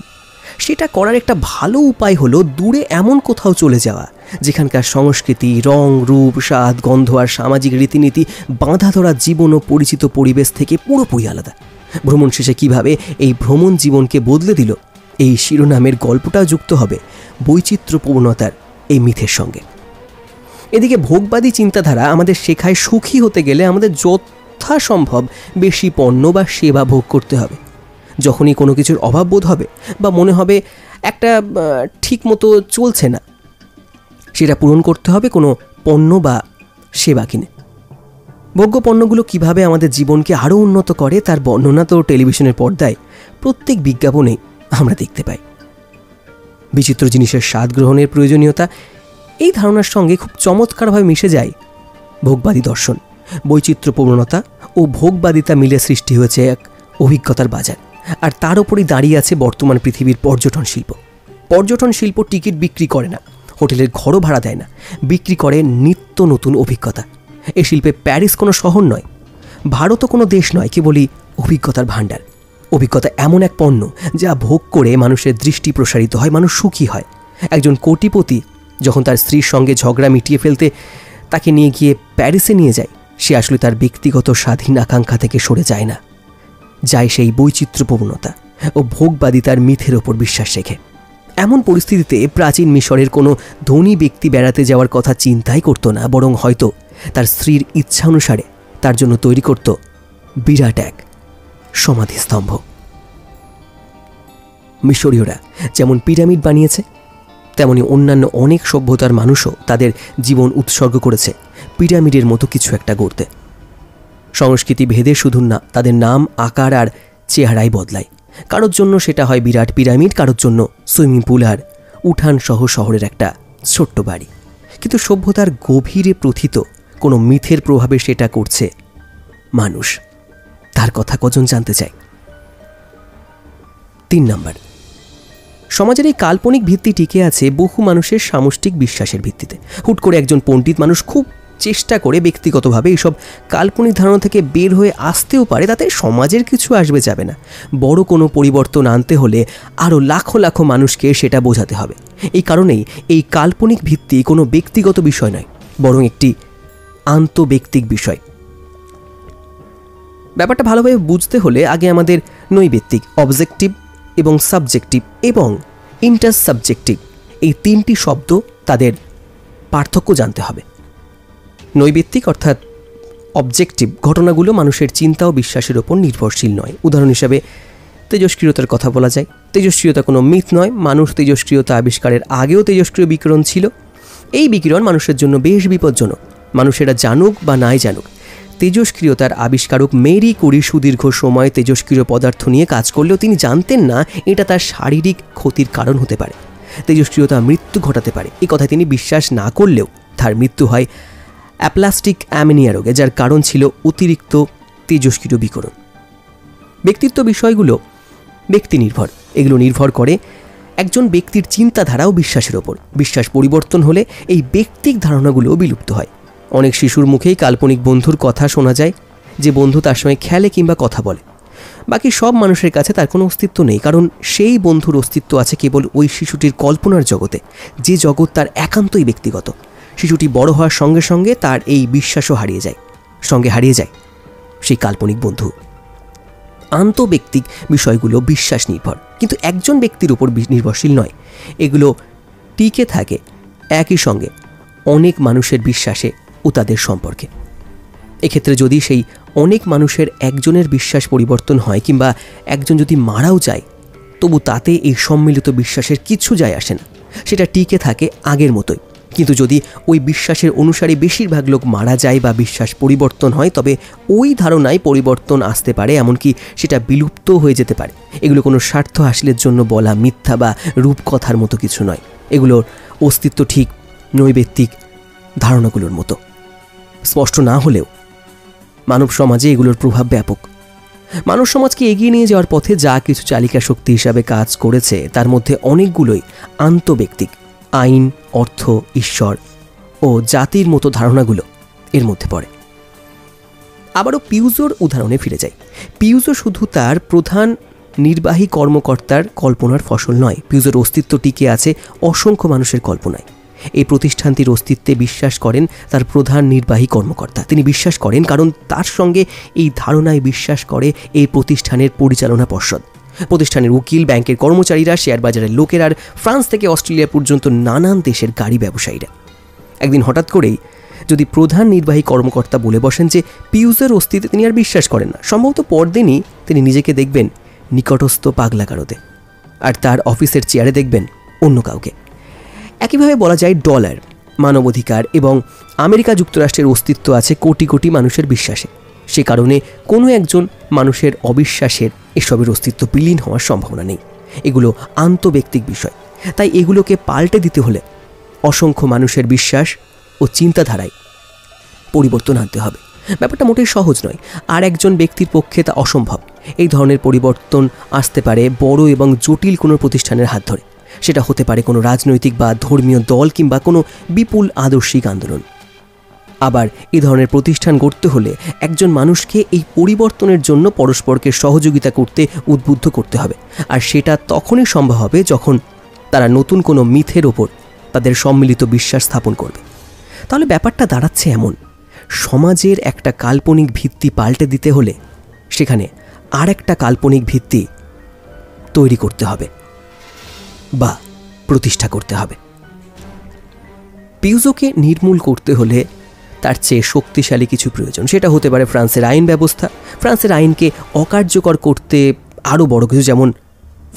সেটা করার একটা ভালো উপায় হলো দূরে এমন কোথাও চলে যাওয়া যেখানকার সংস্কৃতি, রং, রূপ, স্বাদ, গন্ধ আর সামাজিক রীতিনীতি বাঁধা ধরা জীবন ও পরিচিত পরিবেশ থেকে পুরোপুরি আলাদা। ভ্রমণ শেষে কিভাবে এই ভ্রমণ জীবনকে বদলে দিল, এই শিরোনামের গল্পটাও যুক্ত হবে বৈচিত্র্যপূর্ণতার এই মিথের সঙ্গে। এদিকে ভোগবাদী চিন্তাধারা আমাদের শেখায় সুখী হতে গেলে আমাদের যথাসম্ভব বেশি পণ্য বা সেবা ভোগ করতে হবে। যখনই কোনো কিছুর অভাব বোধ হবে বা মনে হবে একটা ঠিক মতো চলছে না, সেটা পূরণ করতে হবে কোনো পণ্য বা সেবা কিনে। ভোগ্য পণ্যগুলো কীভাবে আমাদের জীবনকে আরও উন্নত করে তার বর্ণনা তো টেলিভিশনের পর্দায় প্রত্যেক বিজ্ঞাপনে আমরা দেখতে পাই। বিচিত্র জিনিসের স্বাদ গ্রহণের প্রয়োজনীয়তা, এই ধারণার সঙ্গে খুব চমৎকারভাবে মিশে যায় ভোগবাদী দর্শন। বৈচিত্র্যপূর্ণতা ও ভোগবাদিতা মিলে সৃষ্টি হয়েছে এক অভিজ্ঞতার বাজার, আর তার উপরই দাঁড়িয়ে আছে বর্তমান পৃথিবীর পর্যটন শিল্প। পর্যটন শিল্প টিকিট বিক্রি করে না, হোটেলের ঘরও ভাড়া দেয় না, বিক্রি করে নিত্য নতুন অভিজ্ঞতা। এ শিল্পে প্যারিস কোনো শহর নয়, ভারতও কোনো দেশ নয়, কেবলই অভিজ্ঞতার ভাণ্ডার। অভিজ্ঞতা এমন এক পণ্য যা ভোগ করে মানুষের দৃষ্টি প্রসারিত হয়, মানুষ সুখী হয়। একজন কোটিপতি যখন তার স্ত্রীর সঙ্গে ঝগড়া মিটিয়ে ফেলতে তাকে নিয়ে গিয়ে প্যারিসে নিয়ে যায়, সে আসলে তার ব্যক্তিগত স্বাধীন আকাঙ্ক্ষা থেকে সরে যায় না, যায় সেই বৈচিত্র্যপূর্ণতা ও ভোগবাদিতার মিথের ওপর বিশ্বাস রেখে। এমন পরিস্থিতিতে প্রাচীন মিশরের কোনো ধনী ব্যক্তি বেড়াতে যাওয়ার কথা চিন্তাই করতো না, বরং হয়তো তার স্ত্রীর ইচ্ছা অনুসারে তার জন্য তৈরি করত বিরাট এক সমাধিস্তম্ভ। মিশরীয়রা যেমন পিরামিড বানিয়েছে, তেমনি অন্যান্য অনেক সভ্যতার মানুষও তাদের জীবন উৎসর্গ করেছে পিরামিডের মতো কিছু একটা গড়তে। সংস্কৃতি ভেদে শুধু না তাদের নাম, আকার আর চেহারাই বদলায়। কারোর জন্য সেটা হয় বিরাট পিরামিড, কারোর জন্য সুইমিং পুল আর উঠান সহ শহরের একটা ছোট্ট বাড়ি। কিন্তু সভ্যতার গভীরে প্রথিত কোনো মিথের প্রভাবে সেটা করছে মানুষ। তার কথা কজন জানতে চায়? 3 নম্বর, সমাজের এই কাল্পনিক ভিত্তি টিকে আছে বহু মানুষের সামষ্টিক বিশ্বাসের ভিত্তিতে। হুট করে একজন পণ্ডিত মানুষ খুব চেষ্টা করে ব্যক্তিগতভাবে এইসব কাল্পনিক ধারণা থেকে বের হয়ে আসতেও পারে, তাতে সমাজের কিছু আসবে যাবে না। বড় কোনো পরিবর্তন আনতে হলে আরও লাখো লাখো মানুষকে সেটা বোঝাতে হবে। এই কারণেই এই কাল্পনিক ভিত্তি কোনো ব্যক্তিগত বিষয় নয়, বরং একটি আন্তঃব্যক্তিক বিষয়। ব্যাপারটা ভালোভাবে বুঝতে হলে আগে আমাদের নৈবেত্তিক, অবজেক্টিভ এবং সাবজেক্টিভ এবং ইন্টারসাবজেক্টিভ এই তিনটি শব্দ তাদের পার্থক্য জানতে হবে। নৈবেত্তিক অর্থাৎ অবজেক্টিভ ঘটনাগুলো মানুষের চিন্তা ও বিশ্বাসের ওপর নির্ভরশীল নয়। উদাহরণ হিসাবে তেজস্ক্রিয়তার কথা বলা যায়। তেজস্ক্রিয়তা কোনো মিথ নয়, মানুষ তেজস্ক্রিয়তা আবিষ্কারের আগেও তেজস্ক্রিয় বিকিরণ ছিল। এই বিকিরণ মানুষের জন্য বেশ বিপজ্জনক। মানুষেরা জানুক বা নাই জানুক, তেজস্ক্রিয়তার আবিষ্কারক মেরি কুরি সুদীর্ঘ সময় তেজস্ক্রিয় পদার্থ নিয়ে কাজ করলেও তিনি জানতেন না এটা তার শারীরিক ক্ষতির কারণ হতে পারে, তেজস্ক্রিয়তা মৃত্যু ঘটাতে পারে। এই কথায় তিনি বিশ্বাস না করলেও তার মৃত্যু হয় অ্যাপ্লাস্টিক অ্যামিনিয়া রোগে, যার কারণ ছিল অতিরিক্ত তেজস্ক্রিয় বিকিরণ। ব্যক্তিত্ব বিষয়গুলো ব্যক্তি নির্ভর। এগুলো নির্ভর করে একজন ব্যক্তির চিন্তাধারা ও বিশ্বাসের ওপর। বিশ্বাস পরিবর্তন হলে এই ব্যক্তিক ধারণাগুলোও বিলুপ্ত হয়। অনেক শিশুর মুখেই কাল্পনিক বন্ধুর কথা শোনা যায়, যে বন্ধু তার সঙ্গে খেলে কিংবা কথা বলে। বাকি সব মানুষের কাছে তার কোনো অস্তিত্ব নেই, কারণ সেই বন্ধুর অস্তিত্ব আছে কেবল ওই শিশুটির কল্পনার জগতে, যে জগৎ তার একান্তই ব্যক্তিগত। শিশুটি বড় হওয়ার সঙ্গে সঙ্গে তার এই বিশ্বাসও হারিয়ে যায়, সঙ্গে হারিয়ে যায় সেই কাল্পনিক বন্ধু। আন্তঃব্যক্তিক বিষয়গুলো বিশ্বাস নির্ভর, কিন্তু একজন ব্যক্তির উপর নির্ভরশীল নয়। এগুলো টিকে থাকে একই সঙ্গে অনেক মানুষের বিশ্বাসে ও তাদের সম্পর্কে। এক্ষেত্রে যদি সেই অনেক মানুষের একজনের বিশ্বাস পরিবর্তন হয় কিংবা একজন যদি মারাও যায়, তবু তাতে এই সম্মিলিত বিশ্বাসের কিছু যায় আসে না, সেটা টিকে থাকে আগের মতোই। কিন্তু যদি ওই বিশ্বাসের অনুসারে বেশিরভাগ লোক মারা যায় বা বিশ্বাস পরিবর্তন হয়, তবে ওই ধারণায় পরিবর্তন আসতে পারে, এমনকি সেটা বিলুপ্ত হয়ে যেতে পারে। এগুলো কোনো স্বার্থ হাসিলের জন্য বলা মিথ্যা বা রূপকথার মতো কিছু নয়। এগুলোর অস্তিত্ব ঠিক নৈবেত্তিক ধারণাগুলোর মতো। স্পষ্ট না হলেও মানব সমাজে এগুলোর প্রভাব ব্যাপক। মানব সমাজকে এগিয়ে নিয়ে যাওয়ার পথে যা কিছু চালিকা শক্তি হিসাবে কাজ করেছে, তার মধ্যে অনেকগুলোই আন্তঃব্যক্তিক। আইন, অর্থ, ঈশ্বর ও জাতির মতো ধারণাগুলো এর মধ্যে পড়ে। আবারও পিউজোর উদাহরণে ফিরে যাই। পিউজো শুধু তার প্রধান নির্বাহী কর্মকর্তার কল্পনার ফসল নয়। পিউজোর অস্তিত্ব টিকে আছে অসংখ্য মানুষের কল্পনায়। এই প্রতিষ্ঠানটির অস্তিত্বে বিশ্বাস করেন তার প্রধান নির্বাহী কর্মকর্তা। তিনি বিশ্বাস করেন কারণ তার সঙ্গে এই ধারণায় বিশ্বাস করে এই প্রতিষ্ঠানের পরিচালনা পর্ষদ, প্রতিষ্ঠানের উকিল, ব্যাংকের কর্মচারীরা, শেয়ার বাজারের লোকেরা, আর ফ্রান্স থেকে অস্ট্রেলিয়া পর্যন্ত নানান দেশের গাড়ি ব্যবসায়ীরা। একদিন হঠাৎ করেই যদি প্রধান নির্বাহী কর্মকর্তা বলে বসেন যে পিউজোর অস্তিত্বে তিনি আর বিশ্বাস করেন না, সম্ভবত পরদিনই তিনি নিজেকে দেখবেন নিকটস্থ পাগলাগারদে, আর তার অফিসের চেয়ারে দেখবেন অন্য কাউকে। একইভাবে বলা যায় ডলার, মানবাধিকার এবং আমেরিকা যুক্তরাষ্ট্রের অস্তিত্ব আছে কোটি কোটি মানুষের বিশ্বাসে। সে কারণে কোনো একজন মানুষের অবিশ্বাসের এসবের অস্তিত্ব বিলীন হওয়ার সম্ভাবনা নেই। এগুলো আন্তঃব্যক্তিক বিষয়, তাই এগুলোকে পাল্টে দিতে হলে অসংখ্য মানুষের বিশ্বাস ও চিন্তাধারায় পরিবর্তন আনতে হবে। ব্যাপারটা মোটেই সহজ নয়, আর একজন ব্যক্তির পক্ষে তা অসম্ভব। এই ধরনের পরিবর্তন আসতে পারে বড় এবং জটিল কোনো প্রতিষ্ঠানের হাত ধরে। সেটা হতে পারে কোনো রাজনৈতিক বা ধর্মীয় দল কিংবা কোনো বিপুল আদর্শিক আন্দোলন। আবার এই ধরনের প্রতিষ্ঠান গড়তে হলে একজন মানুষকে এই পরিবর্তনের জন্য পরস্পরকে সহযোগিতা করতে উদ্বুদ্ধ করতে হবে, আর সেটা তখনই সম্ভব হবে যখন তারা নতুন কোনো মিথের ওপর তাদের সম্মিলিত বিশ্বাস স্থাপন করবে। তাহলে ব্যাপারটা দাঁড়াচ্ছে এমন, সমাজের একটা কাল্পনিক ভিত্তি পাল্টে দিতে হলে সেখানে আর একটা কাল্পনিক ভিত্তি তৈরি করতে হবে বা প্রতিষ্ঠা করতে হবে। পিউজোকে নির্মূল করতে হলে তার চেয়ে শক্তিশালী কিছু প্রয়োজন। সেটা হতে পারে ফ্রান্সের আইন ব্যবস্থা, ফ্রান্সের আইনকে অকার্যকর করতে আরও বড় কিছু, যেমন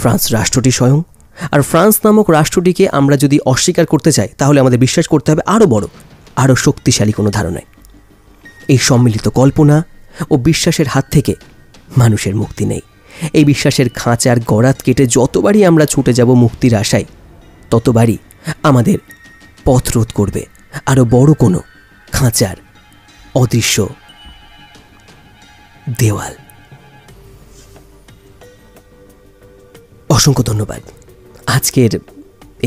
ফ্রান্স রাষ্ট্রটি স্বয়ং। আর ফ্রান্স নামক রাষ্ট্রটিকে আমরা যদি অস্বীকার করতে চাই, তাহলে আমাদের বিশ্বাস করতে হবে আরও বড়, আরও শক্তিশালী কোনো ধারণায়। এই সম্মিলিত কল্পনা ও বিশ্বাসের হাত থেকে মানুষের মুক্তি নেই। এই বিশ্বাসের খাঁচার গড়াত কেটে যতবারই আমরা ছুটে যাব মুক্তির আশায়, ততবারই আমাদের পথ রোধ করবে আরও বড় কোনো খাঁচার অদৃশ্য দেওয়াল। অসংখ্য ধন্যবাদ আজকের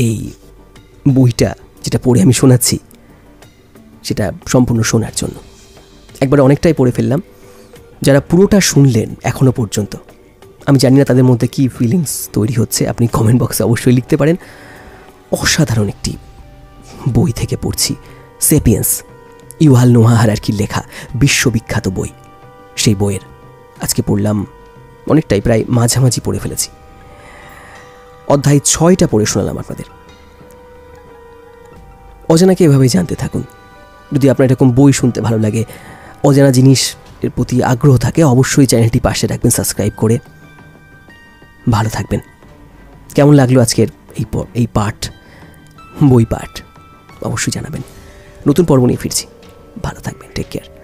এই বইটা যেটা পড়ে আমি শোনাচ্ছি সেটা সম্পূর্ণ শোনার জন্য। একবার অনেকটাই পড়ে ফেললাম। যারা পুরোটা শুনলেন এখনো পর্যন্ত, আমি জানি না তাদের মধ্যে কী ফিলিংস তৈরি হচ্ছে, আপনি কমেন্ট বক্সে অবশ্যই লিখতে পারেন। অসাধারণ একটি বই থেকে পড়ছি, সেপিয়েন্স, ইউভাল নোয়া হারারির লেখা বিশ্ববিখ্যাত বই। সেই বইয়ের আজকে পড়লাম অনেকটাই, প্রায় মাঝামাঝি পড়ে ফেলেছি। অধ্যায় 6টা পড়ে শোনালাম আপনাদের। অজানাকে এভাবেই জানতে থাকুন। যদি আপনার এরকম বই শুনতে ভালো লাগে, অজানা জিনিস এর প্রতি আগ্রহ থাকে, অবশ্যই চ্যানেলটি পাশে রাখবেন সাবস্ক্রাইব করে। ভালো থাকবেন। কেমন লাগলো আজকের এই পাঠ, বই পাঠ, অবশ্যই জানাবেন। নতুন পর্ব নিয়ে ফিরছি। ভালো থাকবেন, টেক কেয়ার।